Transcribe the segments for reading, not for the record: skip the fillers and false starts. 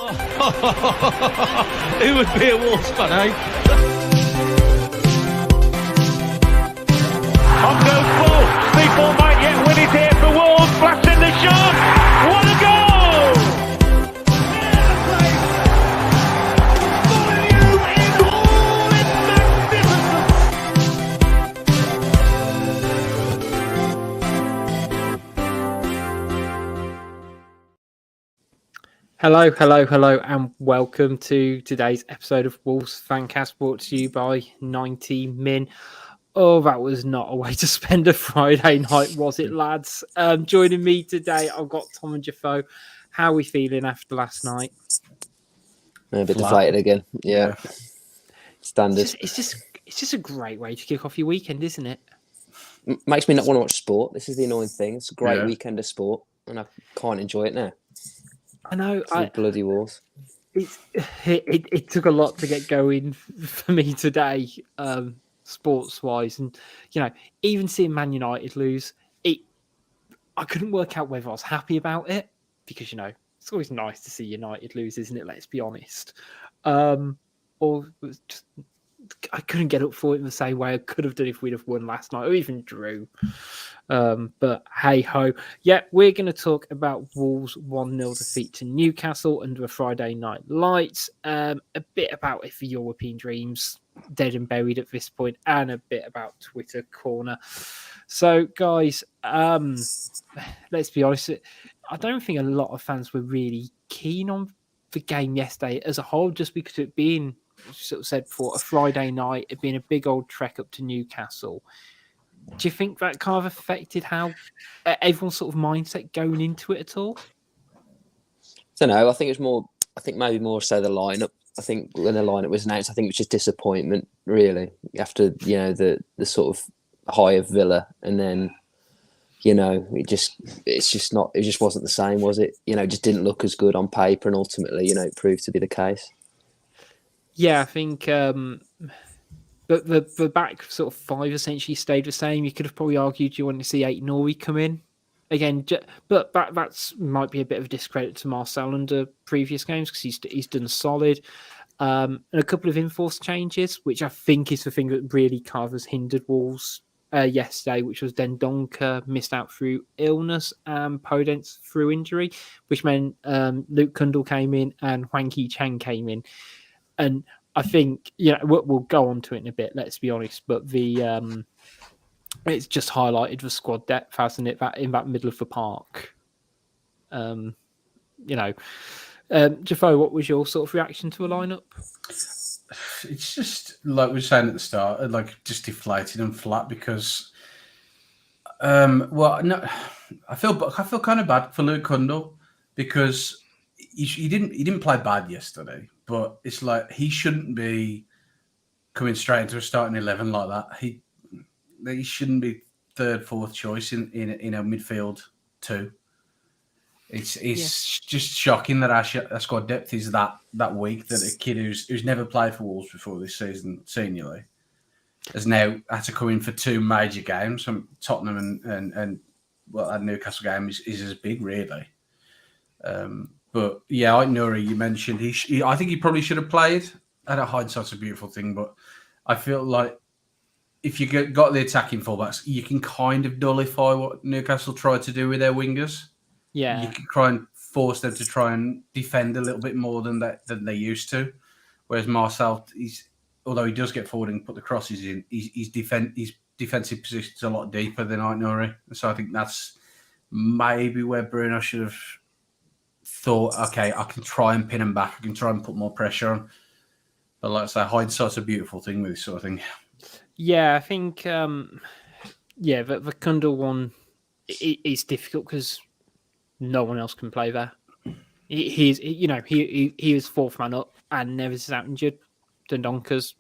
Who would be a Wolves fan, eh? On goes Bull. People might yet win it here for Wolves. Flash in the shot. What a goal! Hello, and welcome to today's episode of Wolves Fancast, brought to you by 90 Min. Oh, that was not a way to spend a Friday night, was it, lads? Joining me today, I've got Tom and Jefoe. How are we feeling after last night? A bit deflated again. Yeah. Standard. It's just a great way to kick off your weekend, isn't it? Makes me not want to watch sport. This is the annoying thing. It's a great weekend of sport, and I can't enjoy it now. I know. Bloody Wolves. It took a lot to get going for me today, sports-wise. And, even seeing Man United lose, I couldn't work out whether I was happy about it, because, it's always nice to see United lose, isn't it? Let's be honest. Or just, I couldn't get up for it in the same way I could have done if we'd have won last night, or even drew. But hey-ho. Yeah, we're going to talk about Wolves' 1-0 defeat to Newcastle under the Friday night lights. A bit about if the European dreams dead and buried at this point, and a bit about Twitter Corner. So, guys, let's be honest. I don't think a lot of fans were really keen on the game yesterday as a whole, just because it being, sort of said before, a Friday night, it being a big old trek up to Newcastle. Do you think that kind of affected how everyone's sort of mindset going into it at all? I don't know. I think maybe more so the lineup. I think when the lineup was announced, I think it was just disappointment, really, after the sort of high of Villa, and then it just wasn't the same, was it? It just didn't look as good on paper, and ultimately, it proved to be the case. Yeah, I think the back sort of five essentially stayed the same. You could have probably argued you want to see Aït-Nouri come in again, but that's might be a bit of a discredit to Marcel under previous games, because he's done solid. And a couple of enforced changes, which I think is the thing that really kind of has hindered Wolves yesterday, which was Dendoncker missed out through illness and Podence through injury, which meant Luke Kundle came in and Hwang Hee-chan came in. And I think, we'll go on to it in a bit, let's be honest, but it's just highlighted the squad depth, hasn't it, that in that middle of the park. Jefoe, what was your sort of reaction to a lineup? It's just like we were saying at the start, like just deflated and flat, because I feel kind of bad for Luke Kundle, because he didn't play bad yesterday, but it's like he shouldn't be coming straight into a starting 11 like that. He shouldn't be third, fourth choice in a midfield too. It's just shocking that our squad depth is that weak, that a kid who's never played for Wolves before this season seniorly has now had to come in for two major games. From Tottenham and that Newcastle game is as big, really. But yeah, Aït-Nouri, you mentioned, I think he probably should have played. And hindsight's a beautiful thing, but I feel like if you got the attacking fullbacks, you can kind of nullify what Newcastle tried to do with their wingers. Yeah, you can try and force them to try and defend a little bit more than they used to. Whereas Marcel, although he does get forward and put the crosses in, his defensive position's a lot deeper than Aït-Nouri. So I think that's maybe where Bruno should have thought, okay, I can try and pin him back. I can try and put more pressure on. But like I say, hindsight's a beautiful thing with this sort of thing. Yeah, I think, the Kundle one is difficult because no one else can play there. He was fourth man up and Neves is out injured. Dendoncker's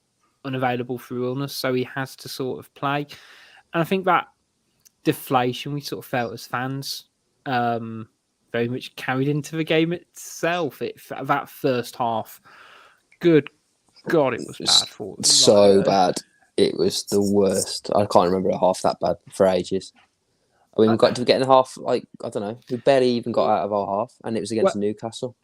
unavailable through illness, so he has to sort of play. And I think that deflation we sort of felt as fans very much carried into the game itself. That first half, good God, it was bad for them. So bad. It was the worst. I can't remember a half that bad for ages. I mean, we got to get in the half, like, I don't know, we barely even got out of our half, and it was against Newcastle.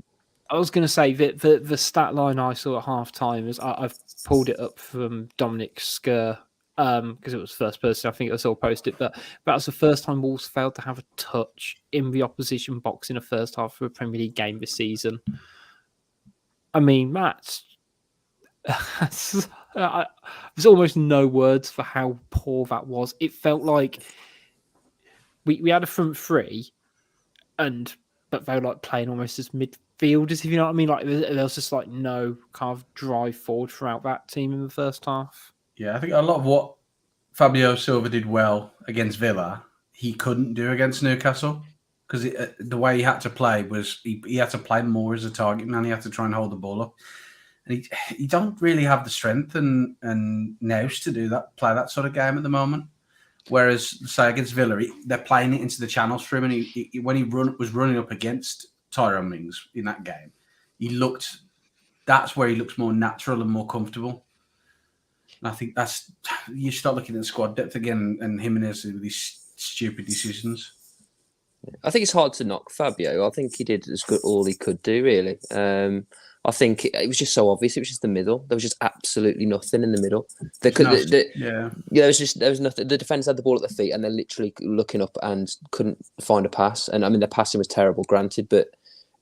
I was going to say that the stat line I saw at half time is I've pulled it up from Dominic Skur because it was first person. I think it was all posted, but that was the first time Wolves failed to have a touch in the opposition box in a first half of a Premier League game this season. I mean, there's almost no words for how poor that was. It felt like we had a front three, but they were like playing almost as midfielders, if you know what I mean. Like there was just like no kind of drive forward throughout that team in the first half. Yeah, I think a lot of what Fabio Silva did well against Villa, he couldn't do against Newcastle because the way he had to play was he had to play more as a target man. He had to try and hold the ball up, and he don't really have the strength and nous to do that, play that sort of game at the moment. Whereas, say, against Villa, they're playing it into the channels for him, and when he was running up against Tyrone Mings in that game, that's where he looks more natural and more comfortable. And I think you start looking at the squad depth again, and Jimenez with these stupid decisions. I think it's hard to knock Fabio. I think he did as good all he could do, really. I think it was just so obvious. It was just the middle. There was just absolutely nothing in the middle. There was nothing. The defenders had the ball at their feet, and they're literally looking up and couldn't find a pass. And I mean, their passing was terrible, granted, but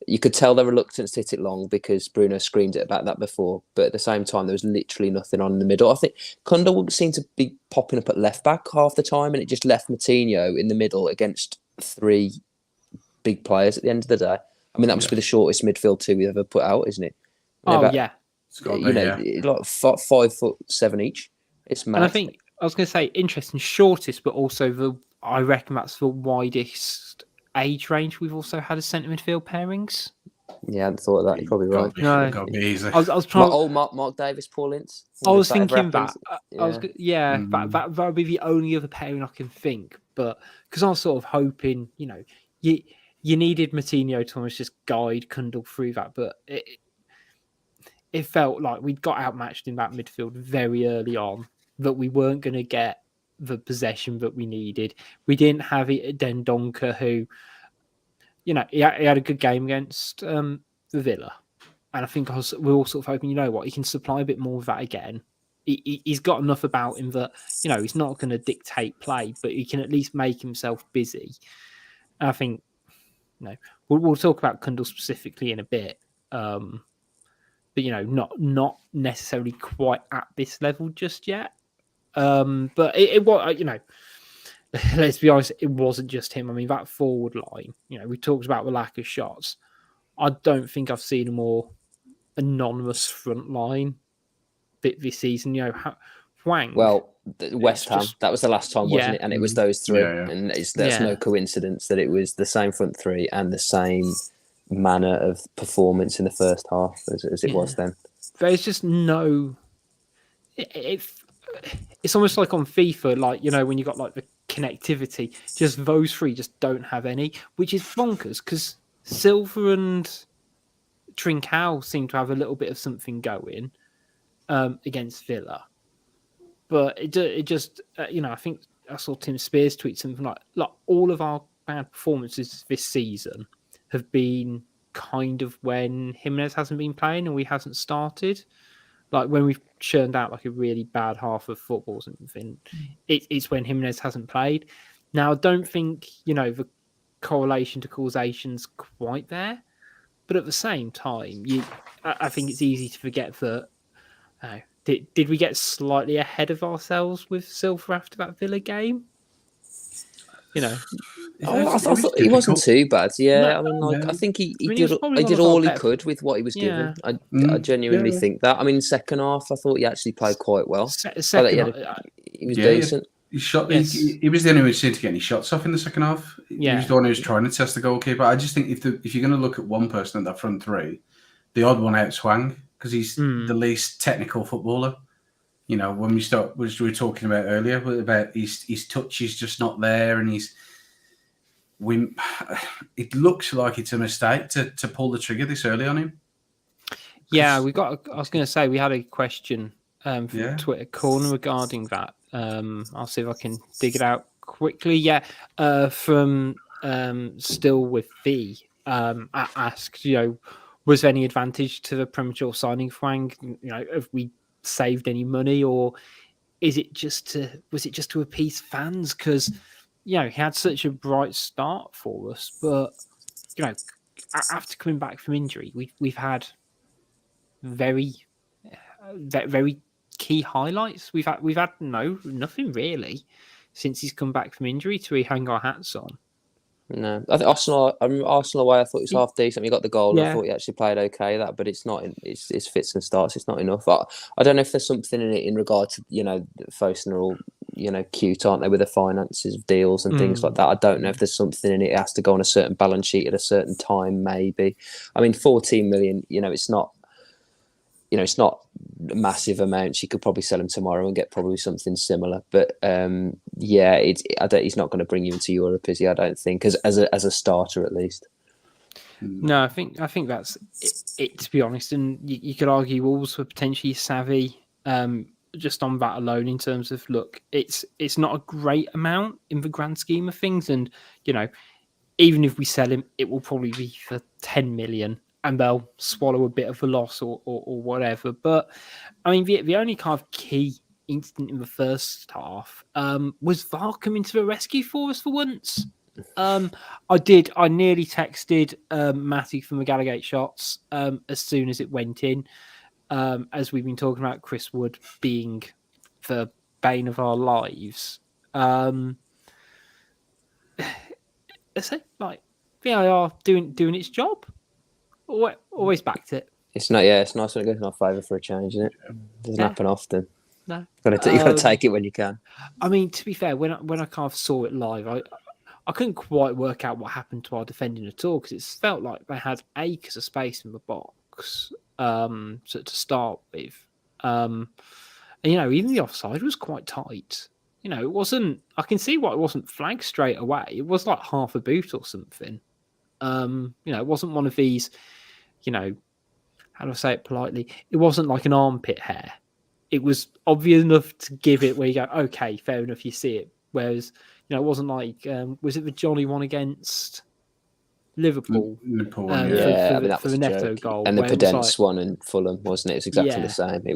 you could tell their reluctance to hit it long because Bruno screamed it about that before. But at the same time, there was literally nothing on in the middle. I think Kunda seemed to be popping up at left back half the time, and it just left Moutinho in the middle against three big players at the end of the day. I mean, that must be the shortest midfield two we've ever put out, isn't it? Yeah. Like 5'7" each. It's mad. And I think I was going to say interesting, shortest, but also I reckon that's the widest age range we've also had as centre midfield pairings. Yeah, I hadn't thought of that. You're probably right. Got to be easy. I was trying. Mark Davis, Paul Ince. I was thinking that. Yeah. That would be the only other pairing I can think. But because I was sort of hoping, you needed Moutinho to almost just guide Kundal through that, but it felt like we'd got outmatched in that midfield very early on, that we weren't going to get the possession that we needed. We didn't have Dendoncker, who, he had a good game against the Villa. And I think we're all sort of hoping, he can supply a bit more of that again. He's got enough about him that, he's not going to dictate play, but he can at least make himself busy. And I think, we'll talk about Kundal specifically in a bit, but not necessarily quite at this level just yet. But it was, let's be honest, it wasn't just him. I mean, that forward line, we talked about the lack of shots. I don't think I've seen a more anonymous front line this season. Hwang. Well, West Ham, that was the last time, wasn't it? And it was those three. Yeah. And there's no coincidence that it was the same front three and the same manner of performance in the first half as it was then. There's just no... It's almost like on FIFA, like, when you got like the connectivity, just those three just don't have any, which is bonkers because Silva and Trincao seem to have a little bit of something going against Villa. But it just, I think I saw Tim Spears tweet something like all of our bad performances this season have been kind of when Jimenez hasn't been playing and we hasn't started. Like when we've churned out like a really bad half of football or something, it's when Jimenez hasn't played. Now, I don't think, the correlation to causation's quite there. But at the same time, I think it's easy to forget that... Did we get slightly ahead of ourselves with Silva after that Villa game? I thought he wasn't too bad. Yeah, no, I think he did all he could with what he was given. I genuinely think that. I mean, second half, I thought he actually played quite well. He was decent. He was the only one who seemed to get any shots off in the second half. He was the one who was trying to test the goalkeeper. I just think if you're going to look at one person at that front three, the odd one out's Hwang, because he's the least technical footballer. When we were talking about earlier about his touch is just not there, and it looks like it's a mistake to pull the trigger this early on him. Yeah, I was going to say we had a question from Twitter corner regarding that. I'll see if I can dig it out quickly. Yeah, from Still with V asked, was there any advantage to the premature signing of Wang? Have we saved any money, or was it just to appease fans? Because he had such a bright start for us, but after coming back from injury, we've had very key highlights. We've had nothing really since he's come back from injury to hang our hats on. No, I think Arsenal away. I thought he was half decent. He got the goal. Yeah. And I thought he actually played okay. But it's not. It's fits and starts. It's not enough. I don't know if there's something in it in regard to Fosun are all cute, aren't they, with the finances of deals and things like that. I don't know if there's something in it. It has to go on a certain balance sheet at a certain time. Maybe. I mean, 14 million. It's not. It's not a massive amount. You could probably sell him tomorrow and get probably something similar. But he's not going to bring you into Europe, is he? I don't think, as a starter at least. No, I think that's it, to be honest. And you could argue Wolves were potentially savvy just on that alone in terms of, look, it's not a great amount in the grand scheme of things. And, even if we sell him, it will probably be for 10 million. And they'll swallow a bit of a loss or whatever. But I mean, the only kind of key incident in the first half was VAR coming to the rescue for us for once. I nearly texted Matty from the Gallagate shots as soon as it went in, as we've been talking about Chris Wood being the bane of our lives. I say, like, VAR doing its job. Always backed it. It's not. Yeah, it's nice when it goes in our favour for a change, isn't it? Doesn't happen often. No, you got to take it when you can. I mean, to be fair, when I kind of saw it live, I couldn't quite work out what happened to our defending at all, because it felt like they had acres of space in the box to start with. And, even the offside was quite tight. It wasn't. I can see why it wasn't flagged straight away. It was like half a boot or something. It wasn't one of these. How do I say it politely? It wasn't like an armpit hair. It was obvious enough to give it where you go, okay, fair enough, you see it. Whereas, it wasn't like, was it the Johnny one against Liverpool? Liverpool, for the Neto goal. And the Pedence one in Fulham, wasn't it? It's exactly the same. It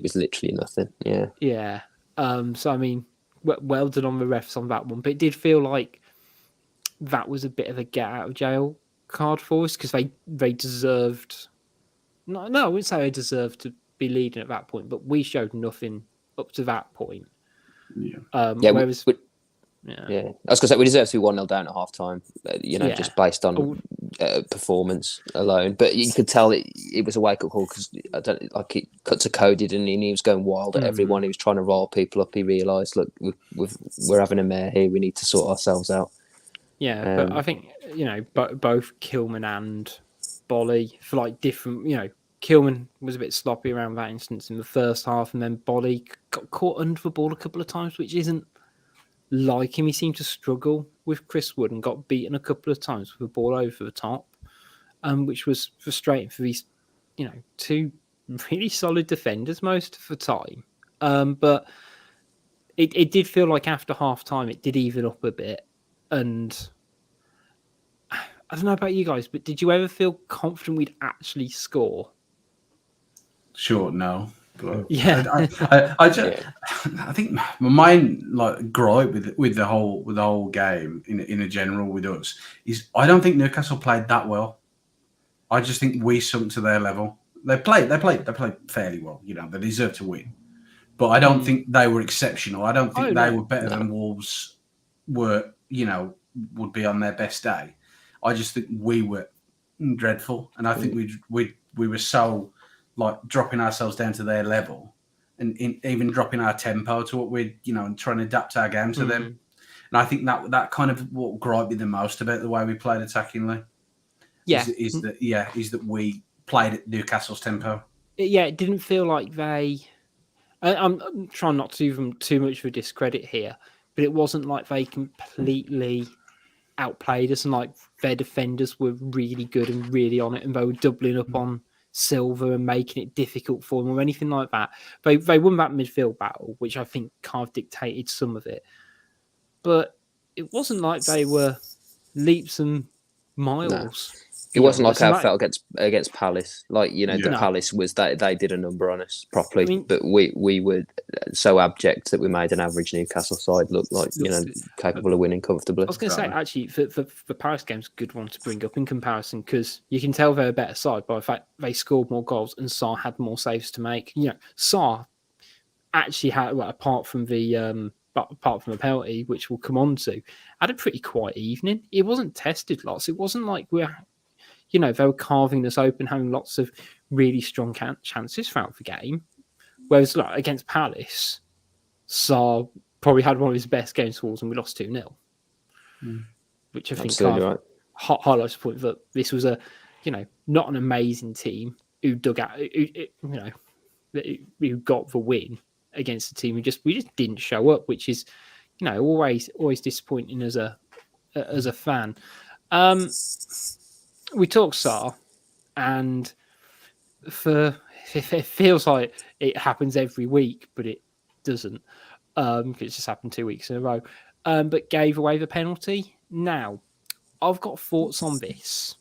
was literally nothing. Yeah. Yeah. So, I mean, well done on the refs on that one. But it did feel like that was a bit of a get out of jail card for us, because they deserved. No, I wouldn't say they deserved to be leading at that point, but we showed nothing up to that point. Yeah. I was going to say we deserve to be 1-0 down at half time. Just based on performance alone. But you could tell it was a wake up call, because it cut to Cody, and he was going wild at everyone. He was trying to roll people up. He realised, look, we're having a mare here. We need to sort ourselves out. Yeah, but I think, both Kilman and Bolly, for like different, Kilman was a bit sloppy around that instance in the first half, and then Bolly got caught under the ball a couple of times, which isn't like him. He seemed to struggle with Chris Wood and got beaten a couple of times with the ball over the top, which was frustrating for these, two really solid defenders most of the time. But it did feel like after half time it did even up a bit. And I don't know about you guys, but did you ever feel confident we'd actually score? Sure, no. But yeah, I think my main gripe with the whole game in a general with us is I don't think Newcastle played that well. I just think we sunk to their level. They played fairly well. They deserved to win, but I don't think they were exceptional. I don't think they were better than Wolves were. Would be on their best day. I just think we were dreadful, and I think we were so dropping ourselves down to their level, and even dropping our tempo to what we're and trying to adapt our game to them. And I think that kind of what griped me the most about the way we played attackingly. Is that we played at Newcastle's tempo. Yeah, it didn't feel like they. I'm trying not to do them too much of a discredit here, but it wasn't like they completely outplayed us, and like their defenders were really good and really on it, and they were doubling up on Silva and making it difficult for them or anything like that. They won that midfield battle, which I think kind of dictated some of it. But it wasn't like they were leaps and miles It wasn't like honest. And how I felt against Palace. Like, you know, the Yeah. Palace was that they did a number on us properly, I mean- but we were so abject that we made an average Newcastle side look like, you know, capable of winning comfortably. I was going to say, actually, for Paris games, a good one to bring up in comparison, because you can tell they're a better side by the fact they scored more goals and Sarr had more saves to make. You know, Sarr actually had, well, apart from the penalty, which we'll come on to, had a pretty quiet evening. It wasn't tested lots. It wasn't like they were carving us open, having lots of really strong chances throughout the game. Whereas, like, against Palace, Sarr probably had one of his best games for us and we lost 2-0. Which I think highlights the point that this was not an amazing team who dug out, who got the win against the team we just didn't show up, which is, always disappointing as a fan. We talk Sarr, and it feels like it happens every week, but it doesn't. It's just happened 2 weeks in a row. But gave away the penalty. Now, I've got thoughts on this,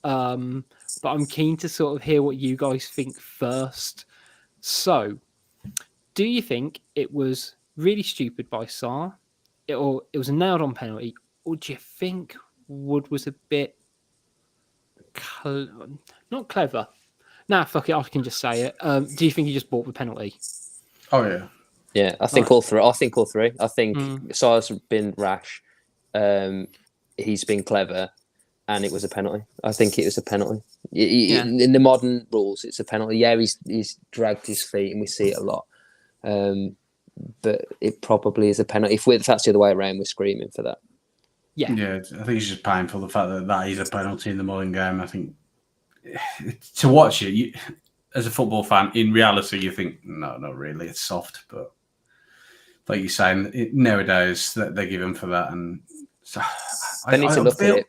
but I'm keen to sort of hear what you guys think first. So, do you think it was really stupid by Sarr, or it was a nailed-on penalty, or do you think Wood was a bit not clever? Nah, fuck it, I can just say it. Do you think he just bought the penalty? Oh yeah. Yeah, I think all three. I think Sarr's been rash. He's been clever, and it was a penalty. I think it was a penalty. In the modern rules, it's a penalty. Yeah, he's dragged his feet, and we see it a lot. But it probably is a penalty. If that's the other way around, we're screaming for that. Yeah, I think it's just painful, the fact that is a penalty in the modern game. I think to watch it, as a football fan, in reality, you think, no, not really, it's soft. But like you're saying, nowadays they give him for that, and so They need to look at it.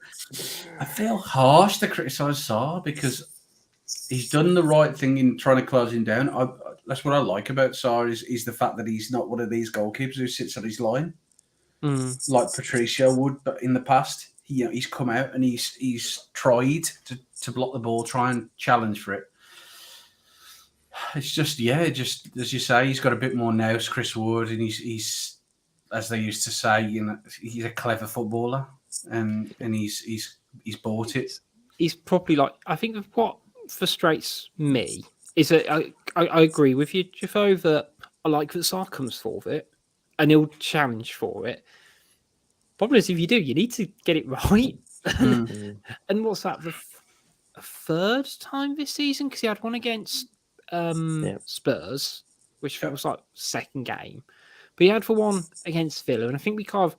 I feel harsh to criticise Sarr because he's done the right thing in trying to close him down. That's what I like about Sarr is the fact that he's not one of these goalkeepers who sits on his line. Like Patricio would, but in the past, he's come out and he's tried to block the ball, try and challenge for it. It's just as you say, he's got a bit more nous, Chris Wood, and he's as they used to say, he's a clever footballer, and he's bought it. He's probably like, I think what frustrates me is that I agree with you, Jefoe, that I like that Sarr comes for it and he'll challenge for it. Problem is, if you do, you need to get it right. And what's that, the third time this season? Because he had one against Spurs, which was like second game. But he had for one against Villa, and I think we kind of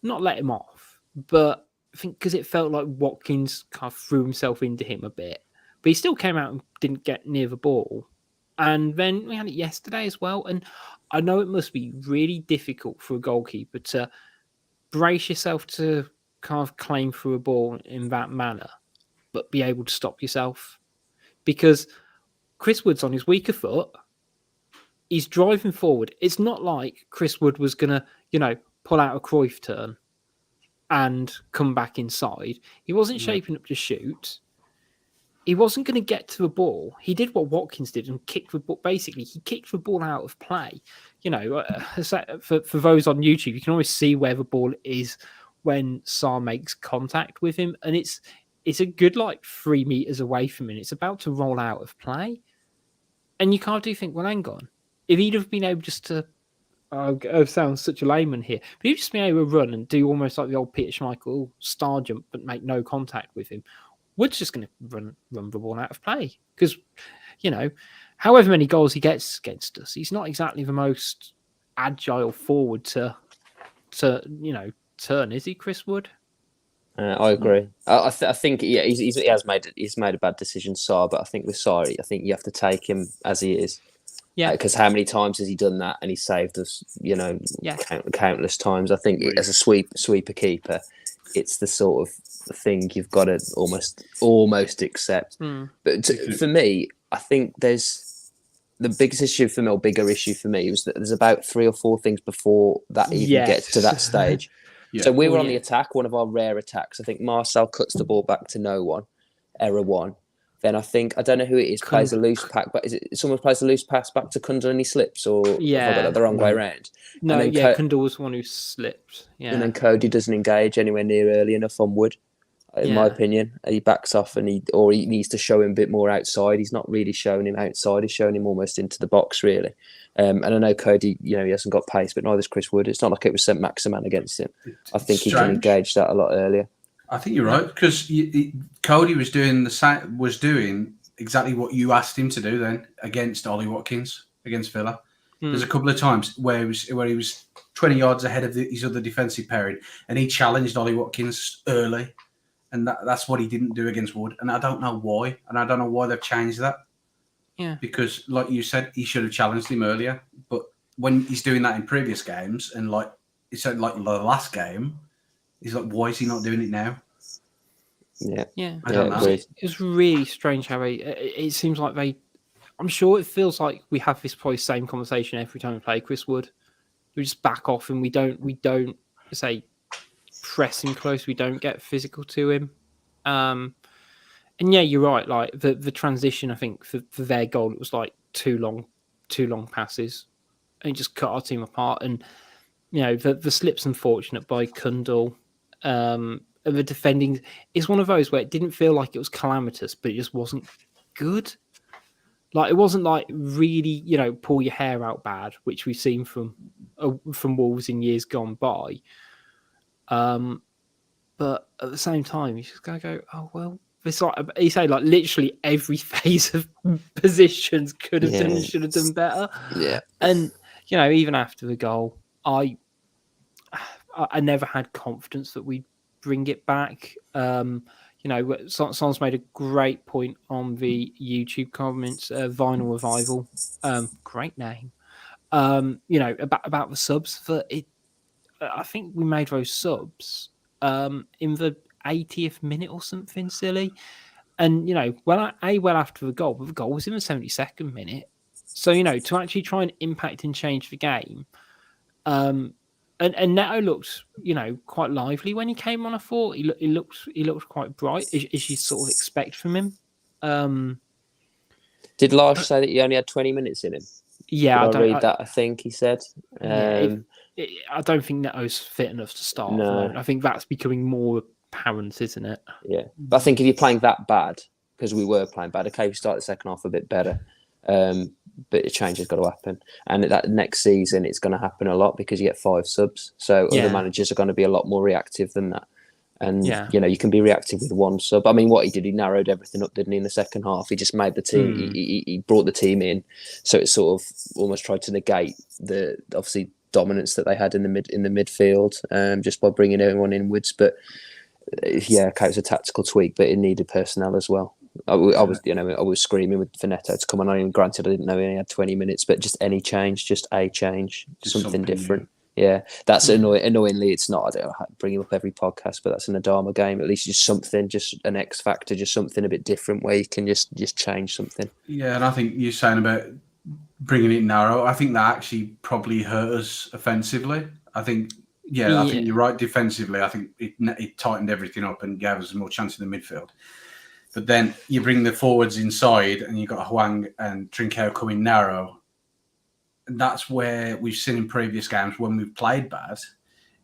not let him off, but I think because it felt like Watkins kind of threw himself into him a bit. But he still came out and didn't get near the ball. And then we had it yesterday as well. And I know it must be really difficult for a goalkeeper to brace yourself to kind of claim through a ball in that manner, but be able to stop yourself. Because Chris Wood's on his weaker foot. He's driving forward. It's not like Chris Wood was going to, pull out a Cruyff turn and come back inside. He wasn't shaping up to shoot. He wasn't going to get to the ball. He did what Watkins did and kicked the ball. Basically, he kicked the ball out of play. For those on YouTube, you can always see where the ball is when Sarr makes contact with him. And it's a good, 3 meters away from him. It's about to roll out of play. And you can't think, well, hang on. If he'd have been able just to, I sound such a layman here, but he'd just been able to run and do almost like the old Peter Schmeichel star jump, but make no contact with him, Wood's just going to run the ball out of play. Because, however many goals he gets against us, he's not exactly the most agile forward to turn, is he, Chris Wood? I agree. I think he has made a bad decision, Sarr. But I think with Sarr, I think you have to take him as he is. Yeah. Because how many times has he done that and he saved us? Countless times. I think as a sweeper keeper, it's the sort of thing you've got to almost accept. But for me, I think there's the biggest issue for me, or bigger issue for me, was that there's about 3 or 4 things before that even gets to that stage. Yeah. So we were on the attack, one of our rare attacks. I think Marcel cuts the ball back to no one, error one. Then I don't know who it is, plays a loose pack, but is it someone plays a loose pass back to Kundal and he slips, or have I got it the wrong way around? No, Kundal was the one who slipped. Yeah. And then Cody doesn't engage anywhere near early enough on Wood, in my opinion. He backs off and he needs to show him a bit more outside. He's not really showing him outside. He's showing him almost into the box, really. And I know Cody, he hasn't got pace, but neither's Chris Wood. It's not like it was St. Maximan against him. I think he can engage that a lot earlier. I think you're right, because Cody was doing exactly what you asked him to do then against Ollie Watkins, against Villa. There's a couple of times where he was 20 yards ahead of his other defensive pairing, and he challenged Ollie Watkins early, and that's what he didn't do against Wood. And I don't know why, they've changed that. Yeah. Because, like you said, he should have challenged him earlier. But when he's doing that in previous games, and like it's like the last game, he's like, why is he not doing it now? Yeah. I don't know. It's really strange how it seems like I'm sure it feels like we have this probably same conversation every time we play Chris Wood. We just back off and we don't say press him close. We don't get physical to him. And yeah, you're right. Like the transition, I think for their goal, it was like two long passes, and just cut our team apart. And the slip's unfortunate by Kundal. The defending is one of those where it didn't feel like it was calamitous, but it just wasn't good. Like it wasn't like really, pull your hair out bad, which we've seen from Wolves in years gone by. But at the same time, you just gotta go, oh well. It's like you say, like literally every phase of positions could have done and should have done better. Yeah, and even after the goal, I never had confidence that we'd bring it back. Someone's made a great point on the YouTube comments. Vinyl Revival, great name. About the subs for it. I think we made those subs in the 80th minute or something silly, and well after the goal, but the goal was in the 72nd minute. So to actually try and impact and change the game. And Neto looked, quite lively when he came on. I thought he looked quite bright, as you sort of expect from him. Did Lars say that he only had 20 minutes in him? Yeah, I read that. I think he said. I don't think Neto's fit enough to start. No. I think that's becoming more apparent, isn't it? Yeah, but I think if you're playing that bad, because we were playing bad, okay, we start the second half a bit better. But a change has got to happen, and that next season it's going to happen a lot because you get 5 subs. So other managers are going to be a lot more reactive than that. And you can be reactive with 1 sub. I mean, what he did, he narrowed everything up, didn't he? In the second half, he just made the team. He brought the team in, so it sort of almost tried to negate the obviously dominance that they had in the midfield, just by bringing everyone inwards. But okay, it was a tactical tweak, but it needed personnel as well. I was screaming for Neto to come on. I mean, granted, I didn't know he only had 20 minutes, but just any change, just a change, something different. New. Yeah, that's annoyingly, it's not. I don't bring him up every podcast, but that's an Adama game. At least just something, just an X factor, just something a bit different where you can just change something. Yeah, and I think you're saying about bringing it narrow. I think that actually probably hurt us offensively. I think you're right. Defensively, I think it tightened everything up and gave us more chance in the midfield. But then you bring the forwards inside and you've got Huang and Trincao coming narrow. And that's where we've seen in previous games when we've played bad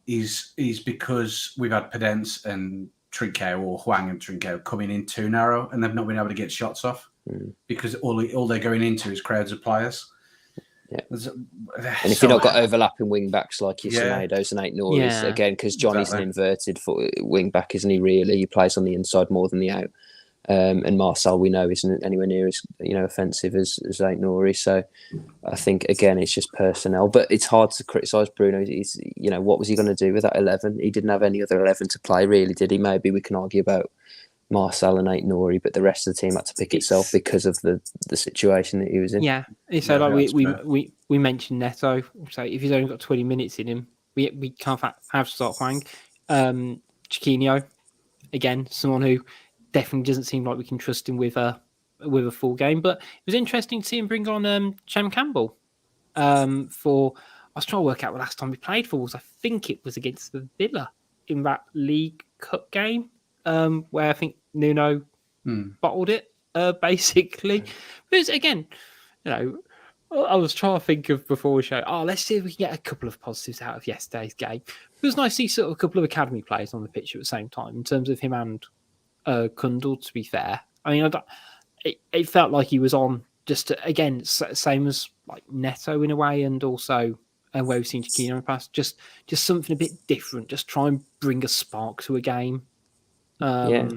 is because we've had Pedence and Trincao, or Huang and Trincao, coming in too narrow and they've not been able to get shots off because all they're going into is crowds of players. Yeah. And if you've not got overlapping wing backs like your Semedos and Aït-Nouri's, again, because Johnny's an inverted wing back, isn't he, really? He plays on the inside more than the out. And Marcel, we know, isn't anywhere near as offensive as Aït-Nouri. So I think again it's just personnel, but it's hard to criticise Bruno. He's what was he going to do with that 11? He didn't have any other 11 to play, really, did he? Maybe we can argue about Marcel and Aït-Nouri, but the rest of the team had to pick itself because of the situation that he was in. Yeah, so we mentioned Neto. So if he's only got 20 minutes in him, we can't have to start Huang. Chiquinho, again, someone who definitely doesn't seem like we can trust him with a full game. But it was interesting to see him bring on Chem Campbell for was trying to work out the last time we played for Wolves. I think it was against the Villa in that League Cup game, where I think Nuno bottled it, basically. Because again, I was trying to think of before we show, let's see if we can get a couple of positives out of yesterday's game. It was nice to see sort of a couple of academy players on the pitch at the same time, in terms of him and Kundal, to be fair. I mean, it felt like he was on just, again, same as like Neto in a way, and also where we've seen Chiquinho in the past, just something a bit different, just try and bring a spark to a game. Yeah.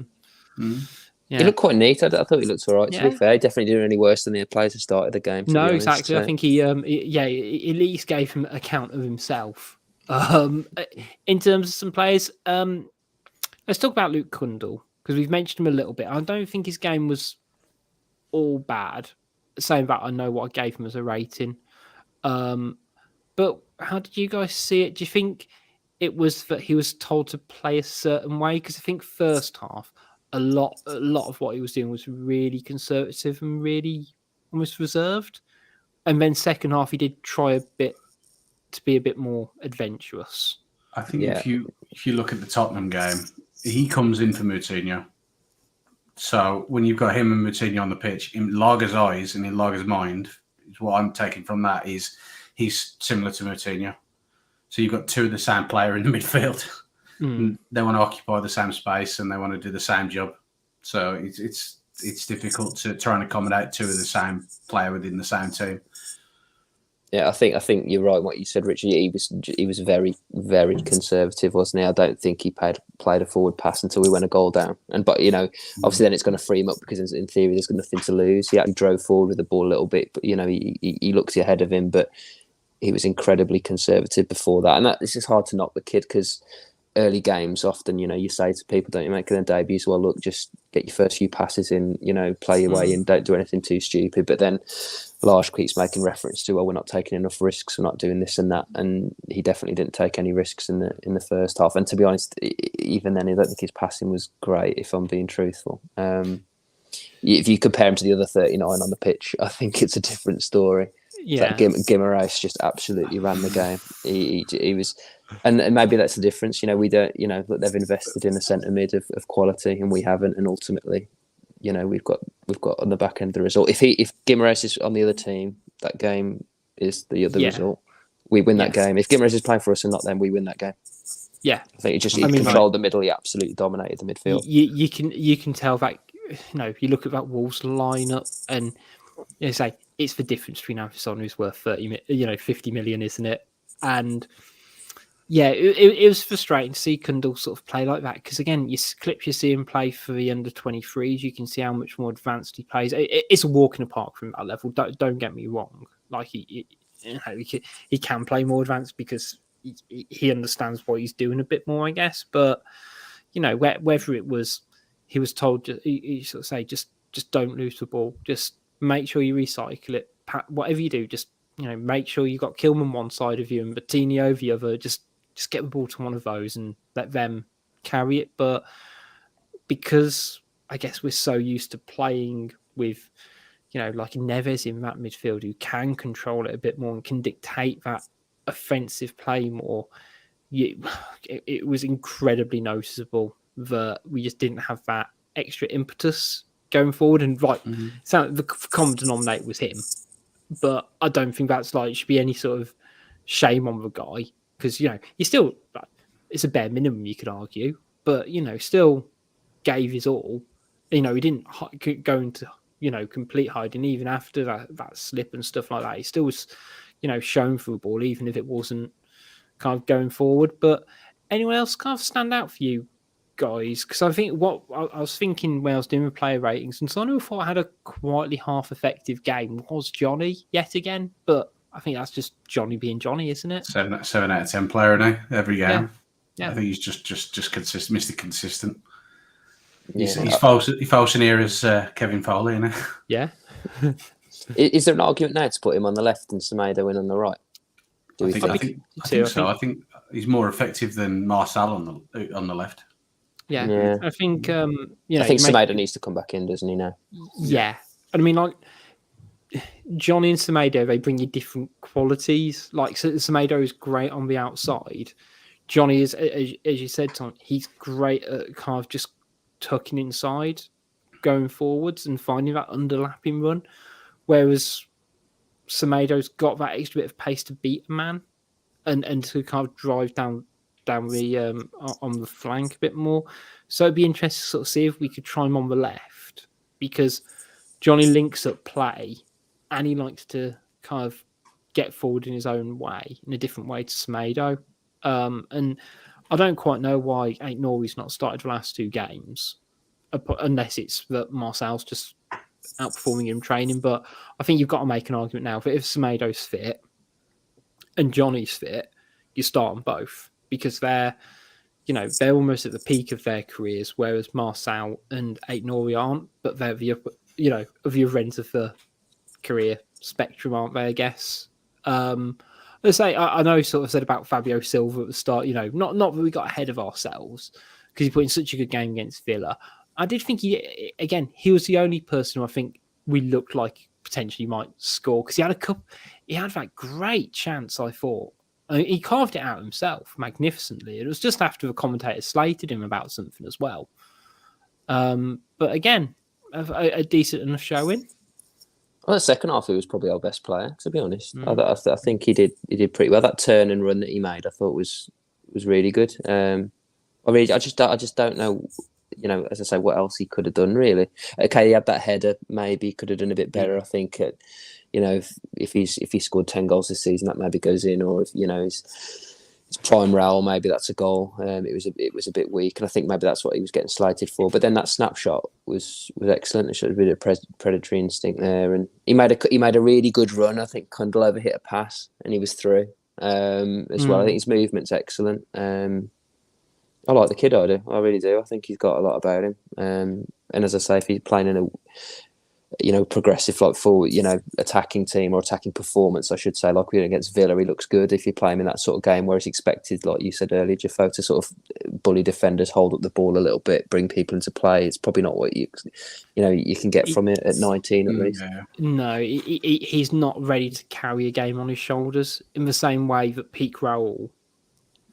He looked quite neat. I thought he looked all right, to be fair. He definitely didn't any worse than the players who started the game. No, exactly. I think he at least gave him an account of himself. In terms of some players, let's talk about Luke Kundal, because we've mentioned him a little bit. I don't think his game was all bad. Saying that, I know what I gave him as a rating. But how did you guys see it? Do you think it was that he was told to play a certain way? Because I think first half, a lot of what he was doing was really conservative and really almost reserved. And then second half, he did try a bit to be a bit more adventurous. I think if you look at the Tottenham game, he comes in for Moutinho. So when you've got him and Moutinho on the pitch, in Lager's eyes and in Lager's mind, is what I'm taking from that is he's similar to Moutinho. So you've got two of the same player in the midfield. They want to occupy the same space and they want to do the same job. So it's difficult to try and accommodate two of the same player within the same team. Yeah, I think you're right. What you said, Richard. He was very, very conservative, wasn't he? I don't think he played a forward pass until we went a goal down. But obviously then it's going to free him up because in theory there's nothing to lose. He actually drove forward with the ball a little bit, but he looks ahead of him. But he was incredibly conservative before that, and this is hard to knock the kid because early games often, you say to people, don't you, making their debuts, well, look, just get your first few passes in, play your way in, don't do anything too stupid. But then Lars keeps making reference to, well, we're not taking enough risks, we're not doing this and that, and he definitely didn't take any risks in the first half. And to be honest, even then, I don't think his passing was great, if I'm being truthful. If you compare him to the other 39 on the pitch, I think it's a different story. Yeah, Guimaraes just absolutely ran the game. He was, and maybe that's the difference. We don't. Look, they've invested in a centre mid of quality, and we haven't. And ultimately, we've got on the back end the result. If Guimaraes is on the other team, that game is the other result. We win that game. If Guimaraes is playing for us and not them, we win that game. Yeah, I think he controlled the middle. He absolutely dominated the midfield. You can tell that. If you look at that Wolves lineup and say it's the difference between Alisson, who's worth 50 million, isn't it? And it was frustrating to see Kundal sort of play like that because again, you see him play for the under 23s. You can see how much more advanced he plays. It's a walk in the park from that level. Don't get me wrong. Like he can play more advanced because he understands what he's doing a bit more, I guess. But whether it was he was told, he sort of say just don't lose the ball. Just make sure you recycle it. Whatever you do, just make sure you got Kilman one side of you and Coutinho the other. Just get the ball to one of those and let them carry it. But because I guess we're so used to playing with, like Neves in that midfield who can control it a bit more and can dictate that offensive play more, it was incredibly noticeable that we just didn't have that extra impetus going forward. And so the common denominator was him, but I don't think that's should be any sort of shame on the guy because he still it's a bare minimum you could argue, but still gave his all. He didn't go into complete hiding even after that slip and stuff like that. He still was shown through the ball even if it wasn't kind of going forward. But anyone else kind of stand out for you guys? Because I think what I was thinking when I was doing the player ratings, and someone who thought I had a quietly half effective game was Johnny yet again, but I think that's just Johnny being Johnny, isn't it? 7 out of 10 player now every game. Yeah. I think he's just consistent, Mr. Consistent. He's false in here as Kevin Foley, isn't he? Yeah. Is there an argument now to put him on the left and Semedo in on the right? I think so. I think he's more effective than Marcel on the left. Yeah. I think I think Semedo needs to come back in, doesn't he? Now. Yeah, I mean, Johnny and Semedo, they bring you different qualities. Like Semedo is great on the outside. Johnny is, as you said, Tom, he's great at kind of just tucking inside, going forwards and finding that underlapping run. Whereas Semedo's got that extra bit of pace to beat a man and to kind of drive down the on the flank a bit more. So it'd be interesting to sort of see if we could try him on the left, because Johnny links up play and he likes to kind of get forward in his own way, in a different way to Semedo. And I don't quite know why Aït-Nouri's not started the last 2 games, unless it's that Marcel's just outperforming him in training. But I think you've got to make an argument now that if Semedo's fit and Johnny's fit, you start them both, because they're almost at the peak of their careers, whereas Marcel and Aït-Nouri aren't, but they're the upper, of the other ends of the career spectrum, aren't they? I guess. Let's say I know you sort of said about Fabio Silva at the start. Not that we got ahead of ourselves because he put in such a good game against Villa. I did think he was the only person who I think we looked like potentially might score, because he had that great chance. I thought. I mean, he carved it out himself magnificently. It was just after the commentator slated him about something as well. But again, a decent enough showing. Well, the second half, he was probably our best player, to be honest. I think he did pretty well. That turn and run that he made, I thought was really good. I just don't know, as I say, what else he could have done, really. Okay, he had that header, maybe he could have done a bit better. I think, if he scored 10 goals this season, that maybe goes in, or if his prime Raul, maybe that's a goal. It was a bit weak, and I think maybe that's what he was getting slated for. But then that snapshot was excellent. It showed a bit of predatory instinct there, and he made a really good run. I think Kundal overhit a pass, and he was through as well. I think his movement's excellent. I like the kid, I do. I really do. I think he's got a lot about him. And as I say, if he's playing in a progressive, like forward, attacking team or attacking performance, I should say, like we did against Villa, he looks good. If you play him in that sort of game where he's expected, like you said earlier, Jefoe, to sort of bully defenders, hold up the ball a little bit, bring people into play, it's probably not what you can get from it at 19 at least. Yeah. No, he's not ready to carry a game on his shoulders in the same way that peak Raul,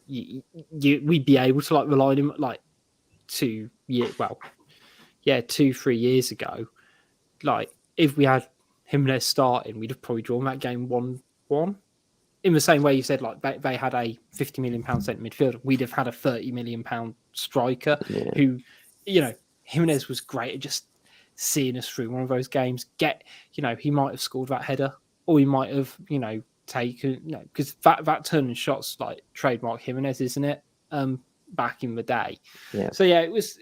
we'd be able to rely on him 2-3 years ago. If we had Jimenez starting, we'd have probably drawn that game 1-1. In the same way you said, they had a £50 million centre midfielder, we'd have had a £30 million striker who, Jimenez was great at just seeing us through one of those games. He might have scored that header, or he might have, taken, because that turn and shots trademark Jimenez, isn't it? Back in the day. Yeah. So it was.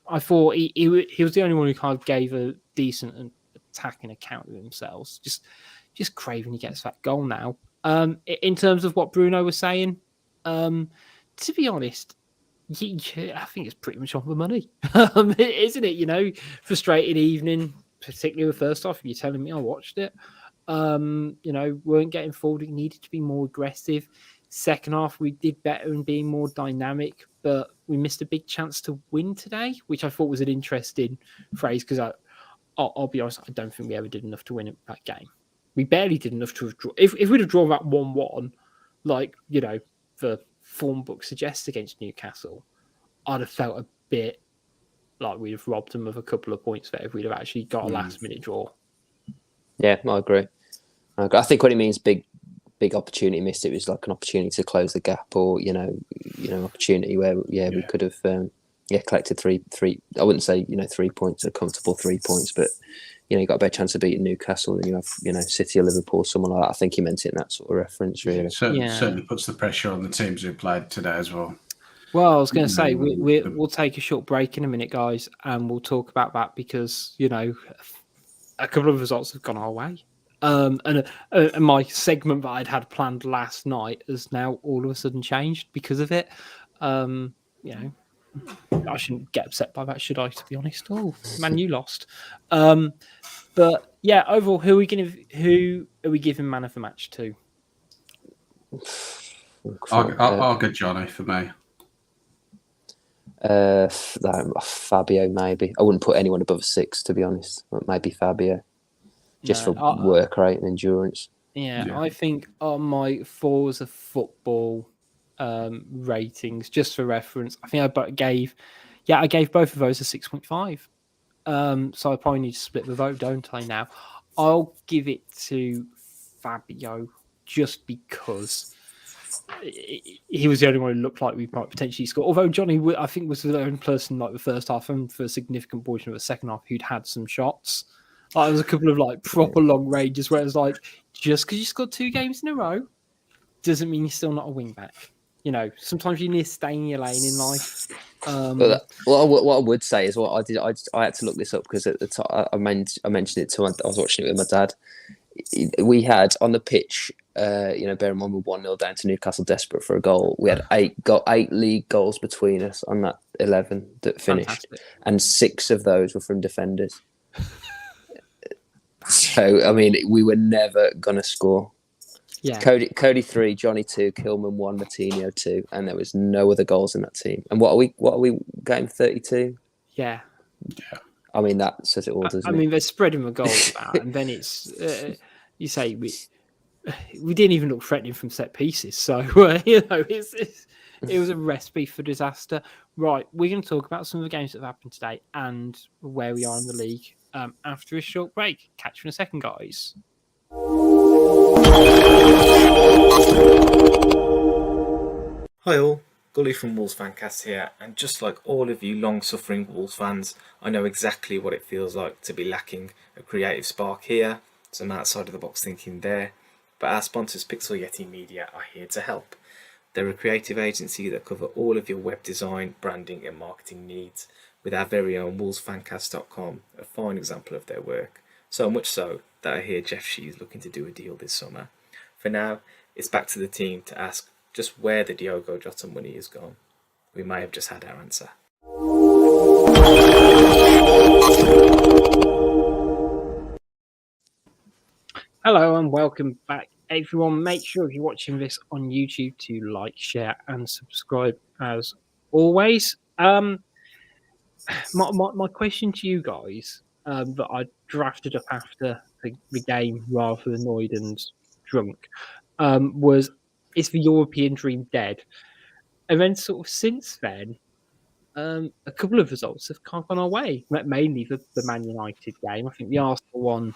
I thought he was the only one who kind of gave a decent and attacking account of themselves. Just craving he gets that goal now. In terms of what Bruno was saying, to be honest, I think it's pretty much on the money, isn't it? Frustrating evening, particularly the first half. If you're telling me I watched it, weren't getting forward. It needed to be more aggressive. Second half, we did better in being more dynamic, but we missed a big chance to win today, which I thought was an interesting phrase, because I'll be honest, I don't think we ever did enough to win that game. We barely did enough to have drawn. If we'd have drawn that 1-1, the form book suggests against Newcastle, I'd have felt a bit like we'd have robbed them of a couple of points there if we'd have actually got a last-minute draw. Yeah, I agree. I think what it means, big opportunity missed. It was like an opportunity to close the gap, or opportunity where we could have collected three. I wouldn't say 3 points, a comfortable 3 points, but you got a better chance of beating Newcastle than you have City or Liverpool, someone like that. I think he meant it in that sort of reference, really. Certainly puts the pressure on the teams who played today as well. Well, I was going to say we'll take a short break in a minute, guys, and we'll talk about that, because a couple of results have gone our way. And my segment that I'd had planned last night has now all of a sudden changed because of it. I shouldn't get upset by that, should I? To be honest, Man, you lost. But yeah, overall, who are we giving man of the match to? I'll get Johnny for me. Fabio, maybe. I wouldn't put anyone above a 6, to be honest. Maybe Fabio. just No, for work rate and endurance. Yeah, I think on my Forza Football ratings, just for reference, I think I gave both of those a 6.5. So I probably need to split the vote, don't I? Now, I'll give it to Fabio just because he was the only one who looked like we might potentially score. Although Johnny, I think, was the only person like the first half and for a significant portion of the second half who'd had some shots. Like, there was a couple of like proper long ranges where it was like, just because you scored 2 games in a row doesn't mean you're still not a wing back. You know, sometimes you need to stay in your lane in life. But what I would say is what I did. I had to look this up because at the time I mentioned it to I was watching it with my dad. We had on the pitch, bear in mind we're 1-0 down to Newcastle, desperate for a goal. We had 8 league goals between us on that 11 that finished, Fantastic. And 6 of those were from defenders. So I mean, we were never gonna score. Yeah, Cody 3, Johnny 2, Kilman 1, Martinho 2, and there was no other goals in that team. And what are we game 32? Yeah. I mean, that says it all, doesn't it? I mean, they're spreading the goals about, and then it's you say we didn't even look threatening from set pieces, so it was a recipe for disaster. Right, we're going to talk about some of the games that have happened today and where we are in the league after a short break. Catch you in a second, guys. Hi all, Gully from Wolves Fancast here, and just like all of you long-suffering Wolves fans, I know exactly what it feels like to be lacking a creative spark here, some outside-of-the-box thinking there, but our sponsors Pixel Yeti Media are here to help. They're a creative agency that cover all of your web design, branding and marketing needs, with our very own wolvesfancast.com, a fine example of their work. So much so that I hear Jefoe is looking to do a deal this summer. For now, it's back to the team to ask just where the Diogo Jota money is gone. We may have just had our answer. Hello and welcome back, everyone. Make sure if you're watching this on YouTube to like, share, and subscribe as always. My question to you guys that I drafted up after the game, rather annoyed and drunk, was: is the European dream dead? And then, sort of since then, a couple of results have kind of gone our way. Mainly the Man United game. I think the Arsenal one.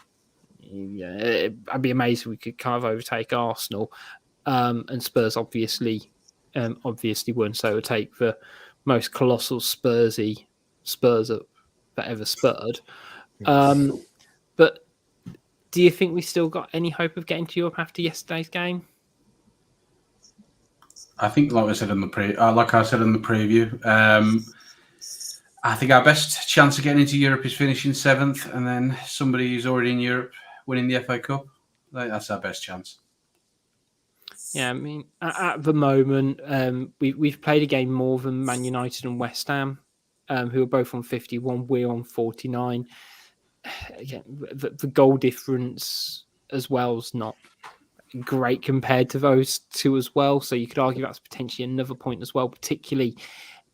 Yeah, I'd be amazed if we could kind of overtake Arsenal, and Spurs obviously won. So it would take the most colossal Spurs that ever spurred. But do you think we still got any hope of getting to Europe after yesterday's game? I think, like I said in the preview, I think our best chance of getting into Europe is finishing 7th, and then somebody who's already in Europe winning the FA Cup. I think that's our best chance. Yeah, I mean, at the moment, we've played a game more than Man United and West Ham, who are both on 51. We're on 49. Again, the goal difference as well is not great compared to those two as well. So you could argue that's potentially another point as well, particularly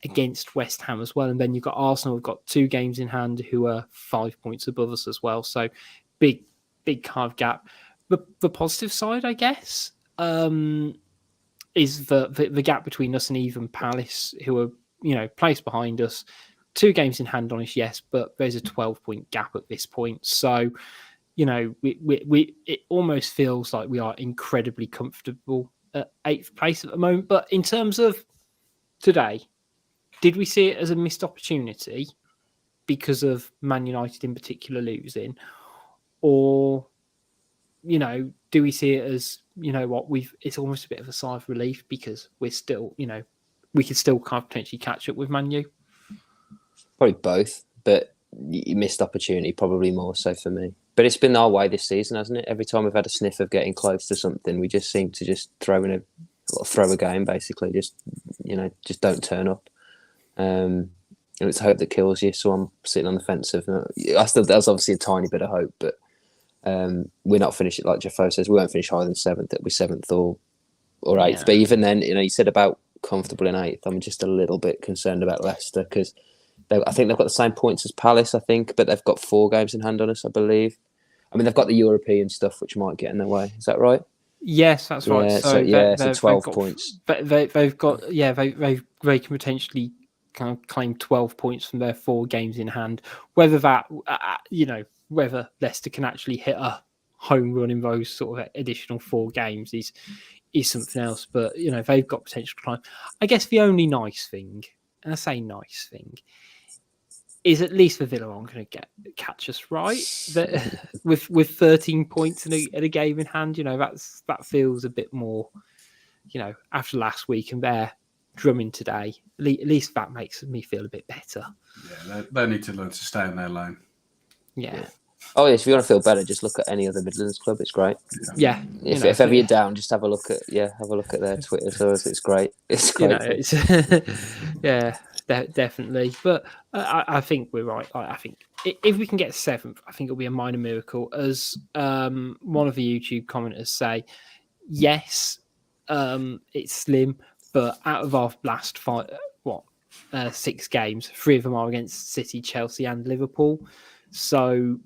against West Ham as well. And then you've got Arsenal, who've got 2 games in hand, who are 5 points above us as well. So big kind of gap. The positive side, I guess, is the gap between us and even Palace, who are placed behind us. 2 games in hand on us, yes, but there's a 12-point gap at this point. So, we it almost feels like we are incredibly comfortable at 8th place at the moment. But in terms of today, did we see it as a missed opportunity because of Man United in particular losing? Or, do we see it as, it's almost a bit of a sigh of relief because we're still, we could still kind of potentially catch up with Man U? Probably both, but you missed opportunity, probably more so for me. But it's been our way this season, hasn't it? Every time we've had a sniff of getting close to something, we just seem to just throw a game, basically. Just don't turn up. And it's hope that kills you. So I'm sitting on the fence of. There's obviously a tiny bit of hope, but we're not finishing, like Jefoe says, we won't finish higher than 7th. It'll be 7th or 8th. Yeah. But even then, you said about comfortable in 8th. I'm just a little bit concerned about Leicester because I think they've got the same points as Palace, but they've got 4 games in hand on us, I believe. I mean, they've got the European stuff, which might get in their way. Is that right? Yes, that's right. Yeah, So, so 12 points. They've got they can potentially kind of claim 12 points from their 4 games in hand. Whether that whether Leicester can actually hit a home run in those sort of additional 4 games is something else. But they've got potential to climb. I guess the only nice thing, and I say nice thing, is at least the Villa aren't going to catch us, right? That with 13 points in a game in hand, that feels a bit more, after last week and their drumming today. At least that makes me feel a bit better. Yeah, they need to learn to stay in their lane. Yeah. Oh yes, if you want to feel better, just look at any other Midlands club. It's great. Yeah. If ever you're down, just have a look at their Twitter. So it's great. It's great. Yeah. Definitely, but I think we're right. I think if we can get 7th, I think it'll be a minor miracle. As one of the YouTube commenters say, yes, it's slim, but out of our last 6 games, 3 of them are against City, Chelsea, and Liverpool. So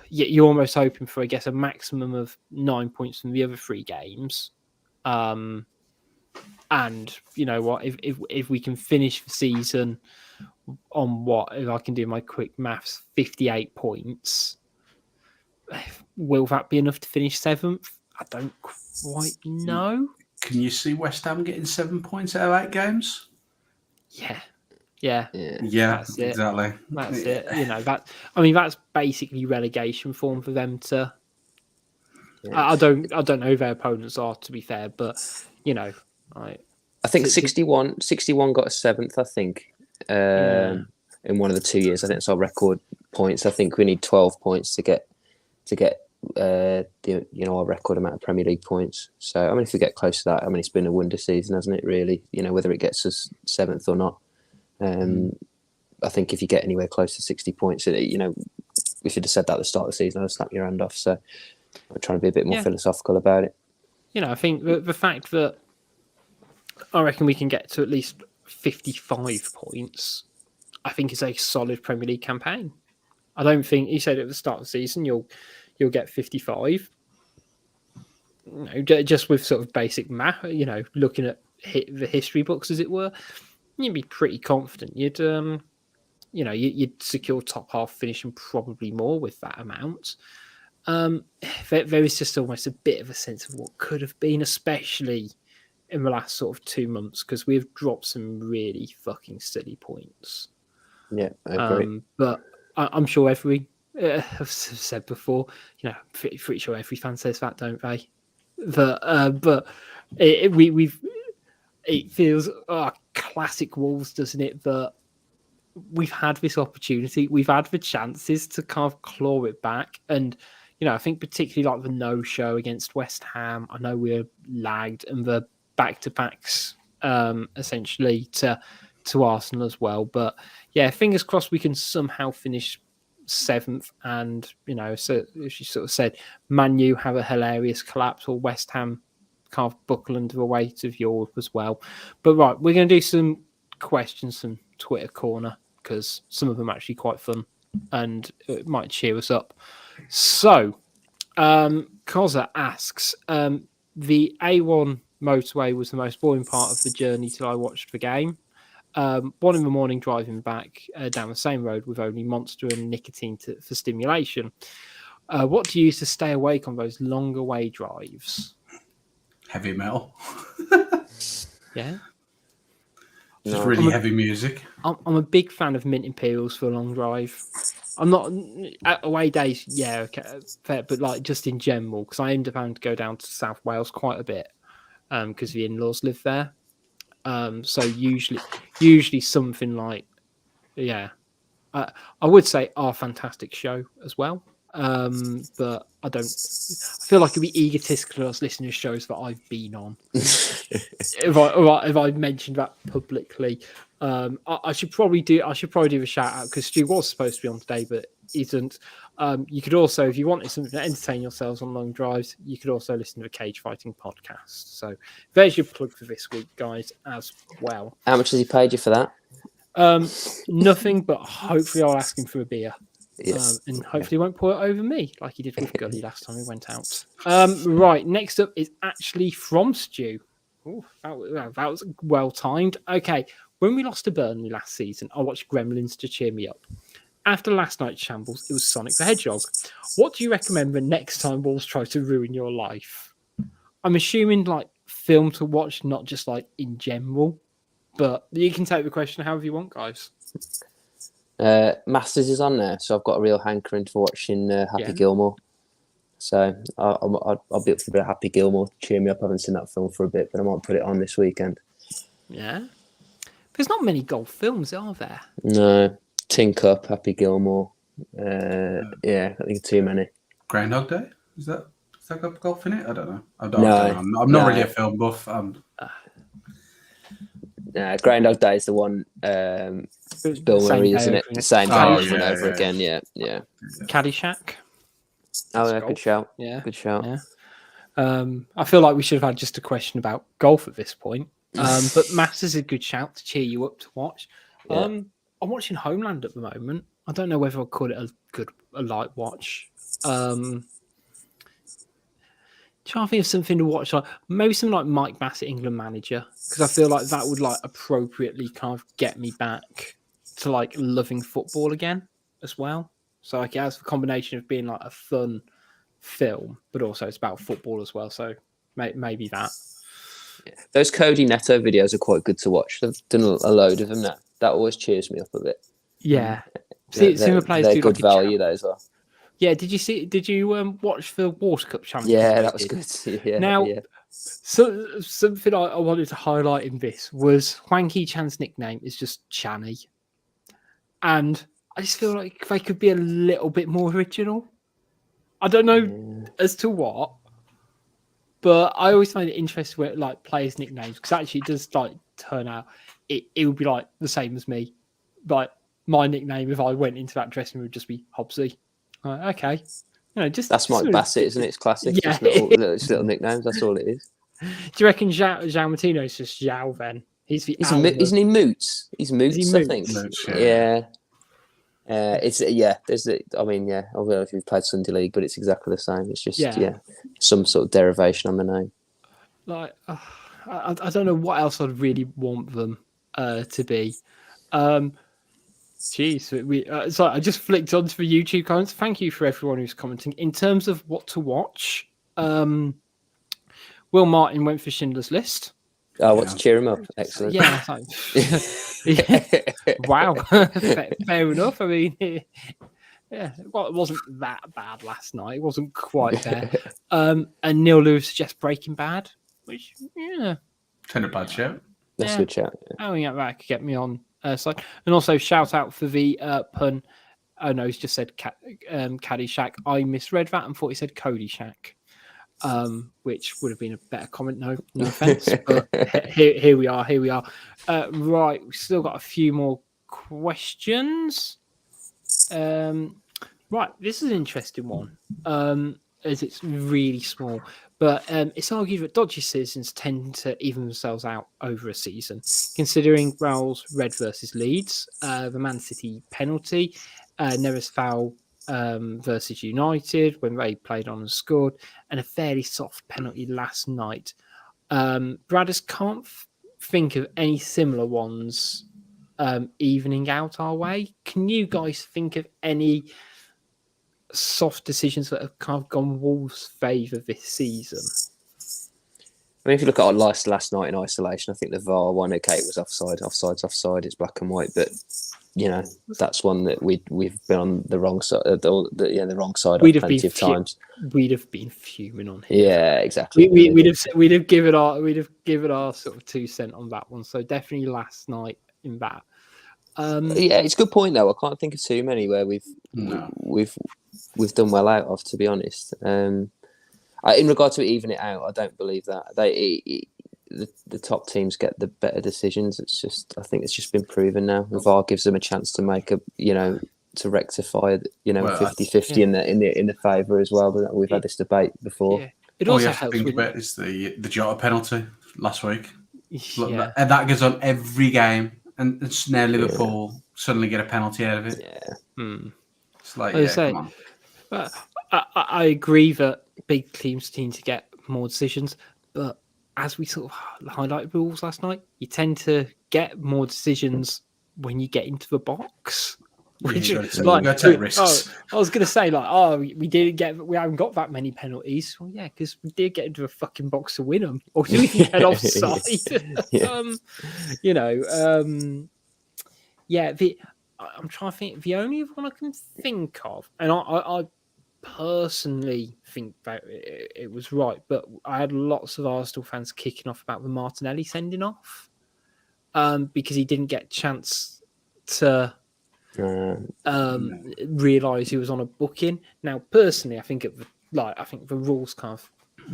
you're almost hoping for, I guess, a maximum of 9 points from the other 3 games. And you know what? If we can finish the season on if I can do my quick maths, 58 points, will that be enough to finish 7th? I don't quite know. Can you see West Ham getting 7 points out of 8 games? Yeah. That's exactly. That's it. That's basically relegation form for them to. Yeah. I don't know who their opponents are, to be fair, but I think 61 got a 7th. I think in one of the 2 years. I think it's our record points. I think we need 12 points to get our record amount of Premier League points. So I mean, if we get close to that, I mean, it's been a wonder season, hasn't it? Really, whether it gets us 7th or not. I think if you get anywhere close to 60 points, we should have said that at the start of the season. I'd snap your hand off. So I'm trying to be a bit more philosophical about it. I think the fact that I reckon we can get to at least 55 points, I think is a solid Premier League campaign. I don't think he said at the start of the season you'll get 55. Just with sort of basic math, looking at the history books, as it were, you'd be pretty confident. You'd secure top half finish and probably more with that amount. There is just almost a bit of a sense of what could have been, especially in the last sort of 2 months, because we've dropped some really fucking silly points. Yeah, I agree. But I'm sure I've said before, pretty sure every fan says that, don't they? But it feels classic Wolves, doesn't it? That we've had this opportunity, we've had the chances to kind of claw it back, and I think particularly like the no-show against West Ham. I know we're lagged, and the back-to-backs essentially to Arsenal as well. But yeah, fingers crossed we can somehow finish 7th. And so as you sort of said, Man U have a hilarious collapse, or West Ham kind of buckle under the weight of Europe as well. But right, we're going to do some questions from Twitter Corner, because some of them are actually quite fun and it might cheer us up. So Koza asks, the A1 motorway was the most boring part of the journey till I watched the game. 1 in the morning driving back down the same road with only Monster and nicotine for stimulation. What do you use to stay awake on those long away drives? Heavy metal. Yeah. Just really heavy music. I'm a big fan of Mint Imperials for a long drive. I'm not away days, okay, fair, but like just in general, because I end up having to go down to South Wales quite a bit because the in-laws live there. So usually something like, I would say our fantastic show as well. But I feel like it'd be egotistical to us listening to shows that I've been on. if I mentioned that publicly, I should probably do a shout out, because Stu was supposed to be on today but isn't. You could also, if you wanted something to entertain yourselves on long drives, you could also listen to the Cage Fighting podcast. So there's your plug for this week, guys, as well. How much has he paid you for that? Nothing, but hopefully I'll ask him for a beer. Yes. And hopefully won't pour it over me like he did with Gully last time he went out. Right, next up is actually from Stu. Ooh, that was well timed. Okay, when we lost to Burnley last season, I watched Gremlins to cheer me up. After last night's shambles, it was Sonic the Hedgehog. What do you recommend the next time Wolves try to ruin your life? I'm assuming like film to watch, not just like in general. But you can take the question however you want, guys. Masters is on there, so I've got a real hankering for watching Happy Gilmore. So I'll be up for a bit of Happy Gilmore. Cheer me up. I haven't seen that film for a bit, but I might put it on this weekend. Yeah. There's not many golf films, are there? No. Tin Cup, Happy Gilmore. Yeah, I think too many. Groundhog Day? Is that got golf in it? I don't know. I don't know. I'm not really a film buff. Groundhog Day is the one. Bill Murray, isn't it? The same day over and over again. Yeah. Caddyshack. Oh, yeah, good shout. Yeah, good shout. Yeah. I feel like we should have had just a question about golf at this point. But Masters is a good shout to cheer you up to watch. I'm watching Homeland at the moment. I don't know whether I'd call it a light watch. Trying to think of something to watch, like maybe something like Mike Bassett, England manager, because I feel like that would like appropriately kind of get me back to like loving football again as well. So like it has a combination of being like a fun film, but also it's about football as well. So maybe that. Yeah. Those Cody Neto videos are quite good to watch. I've done a load of them now. That always cheers me up a bit. Yeah, similar players they're do good like value though as well. Yeah, did you watch the Water Cup Championship? Yeah, that was good. Yeah. Now, so something I wanted to highlight in this was Hwanky Chan's nickname is just Channy, and I just feel like they could be a little bit more original. I don't know as to what, but I always find it interesting where like players' nicknames, because actually it does like turn out it would be like the same as me. Like my nickname, if I went into that dressing room, would just be Hobbsy. Okay, that's Mike Bassett, isn't it? It's classic. Yeah. Just little nicknames. That's all it is. Do you reckon João Martino is just João then? Isn't he Moots? He's Moots, I think. Moots, yeah. There's I don't know if you've played Sunday League, but it's exactly the same. It's just some sort of derivation on the name. Like I don't know what else I'd really want them to be. So I just flicked onto the YouTube comments. Thank you for everyone who's commenting. In terms of what to watch, Will Martin went for Schindler's List. Oh, what to cheer him up? Excellent. Yeah. Wow. Fair enough. I mean, it wasn't that bad last night. It wasn't quite there. And Neil Lewis suggests Breaking Bad, which Kind of bad show. That's a good chat. I think that could get me on. Side. And also shout out for the pun. Oh no, he's just said Caddyshack. I misread that and thought he said Cody Shack, which would have been a better comment. No offense, but here we are. Right, we've still got a few more questions. Right, this is an interesting one. As it's really small, but it's argued that dodgy citizens tend to even themselves out over a season. Considering Raul's red versus Leeds, the Man City penalty, Neres foul versus United when they played on and scored, and a fairly soft penalty last night. Bradders can't think of any similar ones evening out our way. Can you guys think of any soft decisions that have kind of gone Wolves' favour this season? I mean, if you look at our last night in isolation, I think the VAR one, okay, it was offside. Offside's offside. It's black and white, but that's one that we've been on the wrong side. The wrong side of plenty of times. We'd have been fuming on here. Yeah, exactly. We'd have given our sort of 2 cents on that one. So definitely last night in that. It's a good point though. I can't think of too many where we've done well out of, to be honest. In regard to even it out, I don't believe that the top teams get the better decisions. I think it's just been proven now. The VAR gives them a chance to make to rectify 50-50 in the favour as well. We've had this debate before. Yeah. It also helps think about is the Jota penalty last week. Yeah. And that goes on every game. And it's now Liverpool suddenly get a penalty out of it. Yeah. It's like, I yeah, say, come on. I agree that big teams need to get more decisions, but as we sort of highlighted rules last night, you tend to get more decisions when you get into the box. Yeah, Which you is got to take risks. I was going to say we haven't got that many penalties. Well, yeah, because we did get into a fucking box to win them, or do we get offside? Yeah. I'm trying to think. The only one I can think of, and I personally think that it was right, but I had lots of Arsenal fans kicking off about the Martinelli sending off, because he didn't get a chance to realise he was on a booking. Now, personally, I think the rules kind of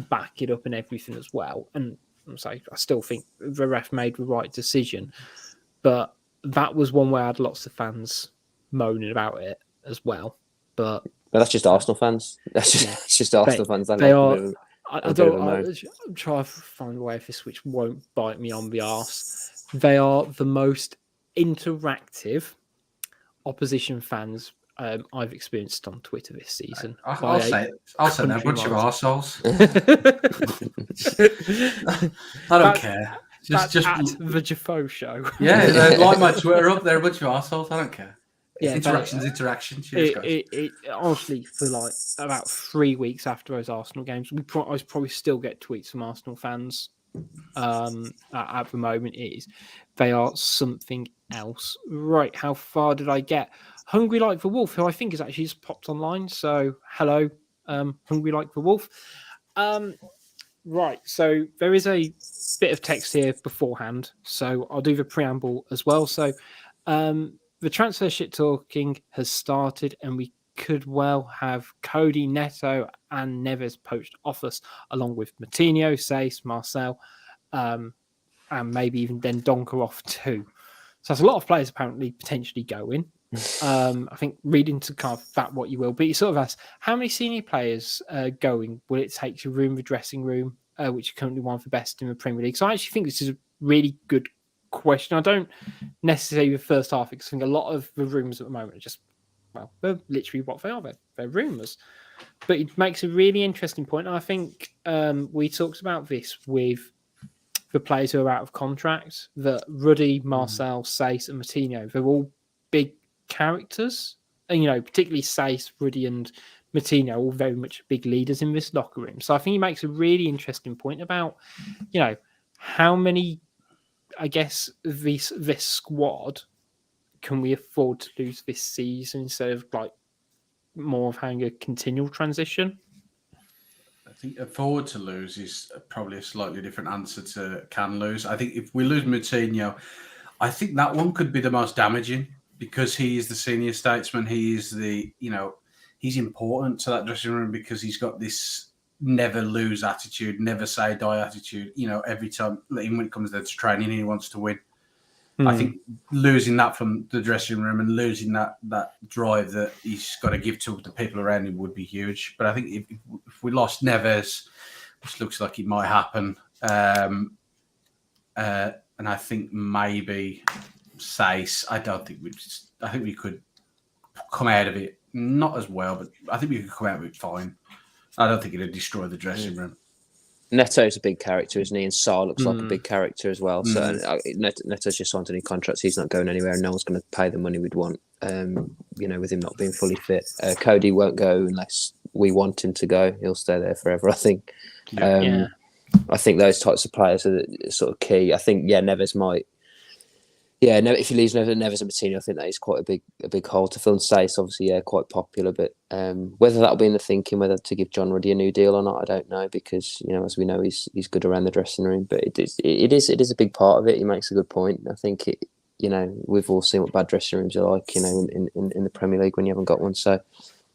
back it up and everything as well. And I still think the ref made the right decision, but that was one where I had lots of fans moaning about it as well. But that's just Arsenal fans. That's just Arsenal fans. I'm trying to find a way if this which won't bite me on the arse. They are the most interactive opposition fans I've experienced on Twitter this season. I'll say they're a bunch of arseholes. I don't care. Just at the Jefoe show. Yeah, they like my Twitter up. They're a bunch of arseholes. I don't care. Yeah, interaction. Cheers, guys. It honestly, for like about 3 weeks after those Arsenal games, I probably still get tweets from Arsenal fans. At the moment, they are something else. Right, how far did I get? Hungry Like the Wolf, who I think has actually just popped online. So hello, Hungry Like the Wolf. Right, so there is a bit of text here beforehand, so I'll do the preamble as well. So the transfer shit talking has started, and we could well have Cody, Neto, and Neves poached off us, along with Moutinho, Sace, Marcel, and maybe even then Donker off too. So that's a lot of players apparently potentially going. I think read into kind of that what you will, but you sort of ask how many senior players going will it take to ruin the dressing room, which is currently one of the best in the Premier League. So I actually think this is a really good question. I don't necessarily the first half because I think a lot of the rumours at the moment are just, well, they're literally what they are. They're rumours. But it makes a really interesting point. And I think we talked about this with the players who are out of contract, that Ruddy, Marcel, Sace, and Moutinho, they're all big characters. And, particularly Sace, Ruddy, and Moutinho, all very much big leaders in this locker room. So I think he makes a really interesting point about, how many, I guess, this squad can we afford to lose this season instead of more of having a continual transition? I think afford to lose is probably a slightly different answer to can lose. I think if we lose Moutinho, I think that one could be the most damaging because he is the senior statesman. He is he's important to that dressing room because he's got this never lose attitude, never say die attitude. Every time, even when it comes there to training, he wants to win. I think losing that from the dressing room and losing that drive that he's got to give to the people around him would be huge. But I think if we lost Neves, which looks like it might happen, and I think maybe Sace, I think we could come out of it not as well, but I think we could come out of it fine. I don't think it'd destroy the dressing room. Neto's a big character, isn't he? And Sarr looks like a big character as well. So Neto's just signed a new contract. So he's not going anywhere, and no one's going to pay the money we'd want. With him not being fully fit, Cody won't go unless we want him to go. He'll stay there forever, I think. I think those types of players are sort of key. I think Neves might. Yeah, if you lose Neves and Moutinho, I think that is quite a big hole to fill. And Sace, obviously, quite popular. But whether that'll be in the thinking, whether to give John Ruddy a new deal or not, I don't know. Because as we know, he's good around the dressing room. But it is a big part of it. He makes a good point. I think we've all seen what bad dressing rooms are like. In the Premier League when you haven't got one. So.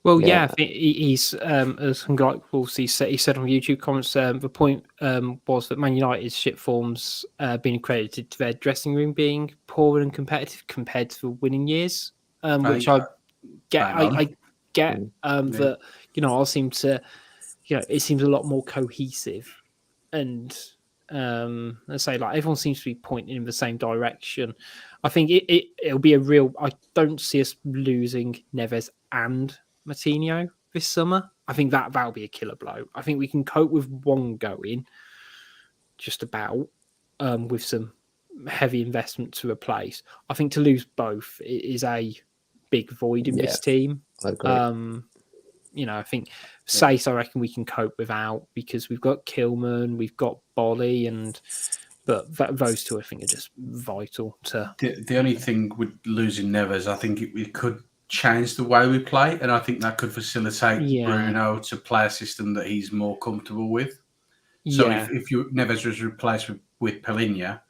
Well, I think he's as he said on YouTube comments. The point was that Man United's shit form's been accredited to their dressing room being poor and competitive compared to the winning years, which I get. I get that I'll seem to, it seems a lot more cohesive, and Let's say like everyone seems to be pointing in the same direction. I think it'll be a real. I don't see us losing Neves and Martinho this summer. I think that'll be a killer blow. I think we can cope with one going, just about, with some heavy investment to replace. I think to lose both is a big void in this team. I agree. I think Sace, I reckon we can cope without, because we've got Kilman, we've got Bolly, but those two I think are just vital to. The only thing with losing Neves, I think it could change the way we play, and I think that could facilitate Bruno to play a system that he's more comfortable with. So if Neves was replaced with Pelinha,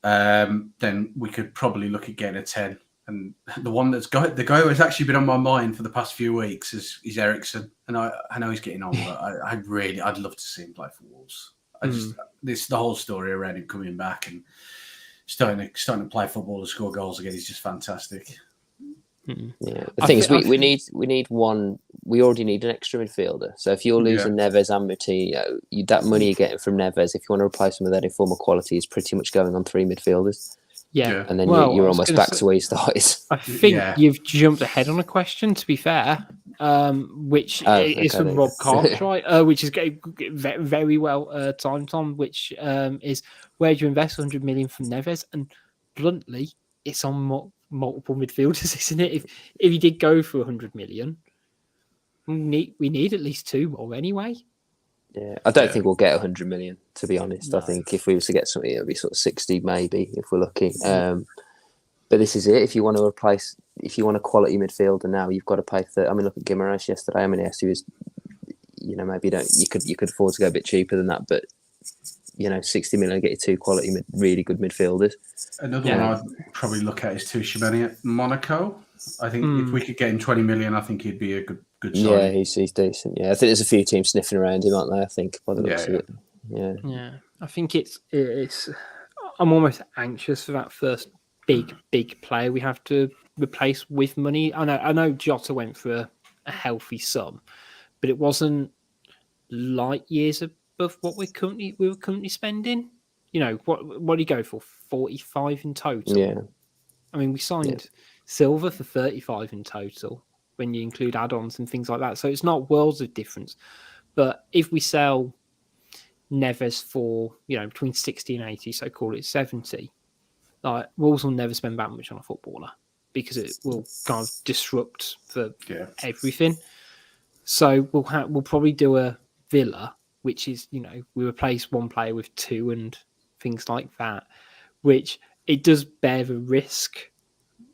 then we could probably look at getting a 10. And the one the guy who has actually been on my mind for the past few weeks is Eriksen. And I know he's getting on, but I'd love to see him play for Wolves. The whole story around him coming back and starting to play football and score goals again is just fantastic. Yeah, the thing is, we need one. We already need an extra midfielder. So if you're losing Neves and Martinho, that money you're getting from Neves, if you want to replace them with any form of quality, is pretty much going on 3 midfielders. Yeah. And then you're almost back to where you started. I think you've jumped ahead on a question, to be fair, which is from Rob Cartwright, which is very well timed, Tom, which is, where do you invest 100 million from Neves? And bluntly, it's on multiple midfielders, isn't it? If you did go for 100 million, we need at least 2 more anyway. Yeah, I don't think we'll get 100 million, to be honest. No. I think if we were to get something, it'll be sort of 60 maybe, if we're lucky. But this is it. If you want a quality midfielder now, you've got to pay for. I mean, look at Guimaraes yesterday. I mean, yes, he was. Maybe you could afford to go a bit cheaper than that, but 60 million to get you 2 quality, really good midfielders. Another one I'd probably look at is Tuchemani at Monaco. I think if we could get him 20 million, I think he'd be a good sign. Yeah, he's decent. Yeah, I think there's a few teams sniffing around him, aren't they? I think by the looks of it. Yeah. I think it's. I'm almost anxious for that first big player we have to replace with money. I know Jota went for a healthy sum, but it wasn't light years above what we were currently spending. What do you go for? 45 in total. Yeah. I mean, we signed Silva for 35 in total when you include add-ons and things like that. So it's not worlds of difference. But if we sell Neves for, between 60 and 80, so call it 70, like Wolves will never spend that much on a footballer because it will kind of disrupt everything. So we'll probably do a Villa, which is, we replace one player with 2 and things like that, which it does bear the risk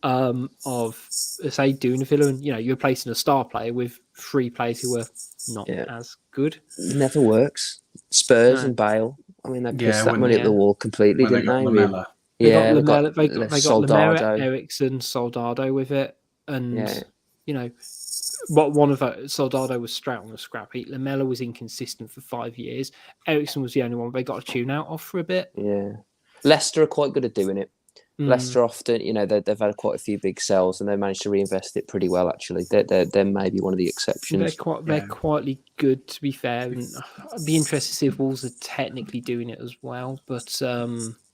of, say, doing a Villa, and you're replacing a star player with 3 players who are not as good. It never works. Spurs and Bale. I mean, they pissed that money at the wall completely, didn't they? They got Lamela, Eriksen, Soldado with it, and one of Soldado was straight on the scrap heap. Lamela was inconsistent for 5 years. Eriksen was the only one they got a tune out off for a bit. Yeah, Leicester are quite good at doing it. Leicester often, they've had quite a few big sells and they managed to reinvest it pretty well. Actually, they're maybe one of the exceptions. They're quietly good, to be fair. And I'd be interested to see if Wolves are technically doing it as well. But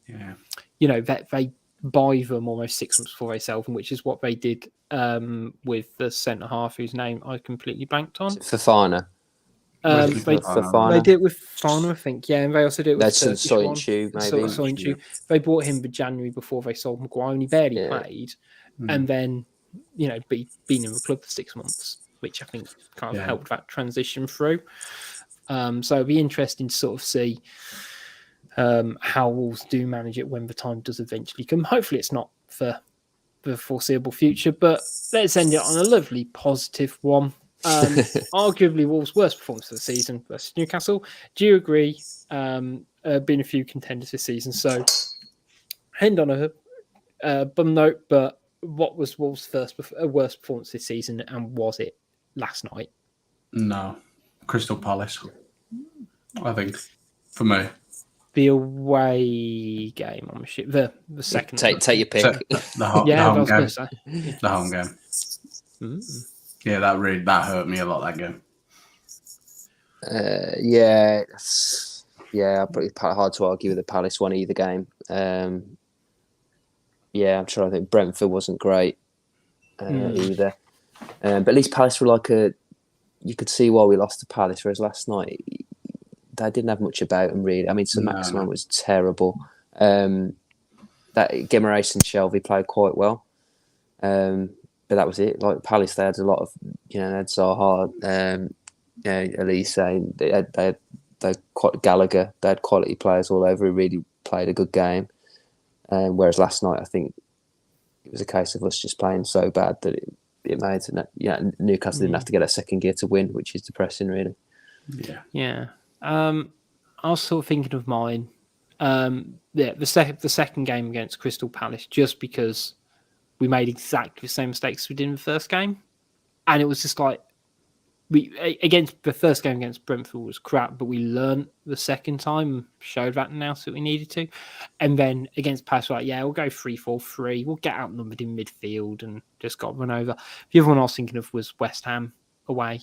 they buy them almost 6 months before they sell them, which is what they did with the centre half whose name I completely blanked on. Fofana. They did it with Fofana, I think. Yeah, and they also did it with Soyuncu, maybe. Soyuncu. They bought him in January before they sold Maguire, and he barely played. And then, been in the club for 6 months, which I think kind of helped that transition through. So it'd be interesting to sort of see how Wolves do manage it when the time does eventually come. Hopefully it's not for the foreseeable future, but let's end it on a lovely positive one. Arguably Wolves' worst performance of the season versus Newcastle. Do you agree? Been a few contenders this season, so end on a bum note, but what was Wolves' worst performance this season, and was it last night? No, Crystal Palace, I think, for me. The away game on the second. Take your pick. The home game. The home game. Yeah, that hurt me a lot, that game. Yeah, pretty hard to argue with the Palace one either game. Yeah, I'm trying to think. Brentford wasn't great either. But at least Palace were you could see why we lost to Palace, whereas last night they didn't have much about them really. I mean, Maximin was terrible. That Guimaraes and Shelby played quite well. But that was it. Like Palace, they had a lot of, they had Zaha, Elise, they had quite Gallagher. They had quality players all over who really played a good game. Whereas last night, I think it was a case of us just playing so bad that it made Newcastle didn't have to get a second gear to win, which is depressing, really. Yeah. I was sort of thinking of mine. The second game against Crystal Palace, just because we made exactly the same mistakes we did in the first game, and it was just like the first game against Brentford was crap, but we learned the second time, showed that now that we needed to, and then against Palace, we'll go 3-4-3, we'll get outnumbered in midfield and just got run over. The other one I was thinking of was West Ham away,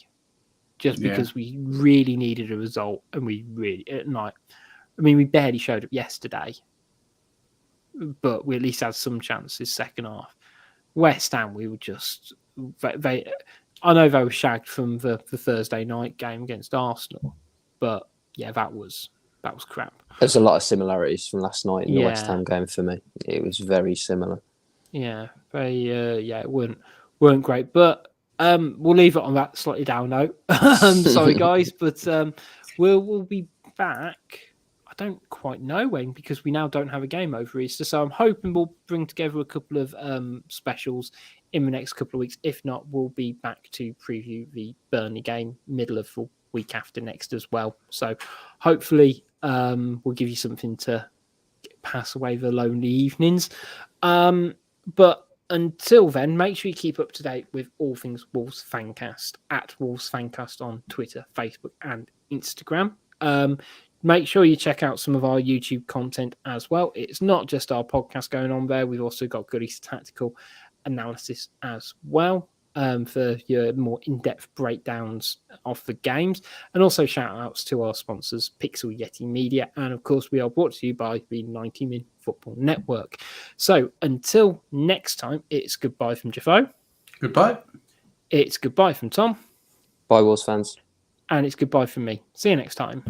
just because we really needed a result, and we really at night. I mean, we barely showed up yesterday, but we at least had some chances second half. West Ham, we were just I know they were shagged from the Thursday night game against Arsenal, but yeah, that was crap. There's a lot of similarities from last night in the West Ham game for me. It was very similar. Yeah, it weren't great, but we'll leave it on that slightly down note. Sorry, guys, but we'll be back. I don't quite know when, because we now don't have a game over Easter, so I'm hoping we'll bring together a couple of specials in the next couple of weeks. If not, we'll be back to preview the Burnley game middle of the week after next as well. So hopefully we'll give you something to pass away the lonely evenings. But until then, make sure you keep up to date with all things Wolves Fancast at Wolves Fancast on Twitter, Facebook, and Instagram. Make sure you check out some of our YouTube content as well. It's not just our podcast going on there. We've also got Goodie's tactical analysis as well for your more in-depth breakdowns of the games. And also shout-outs to our sponsors, Pixel Yeti Media. And, of course, we are brought to you by the 90 Min Football Network. So until next time, it's goodbye from Jefoe. Goodbye. It's goodbye from Tom. Bye, Wolves fans. And it's goodbye from me. See you next time.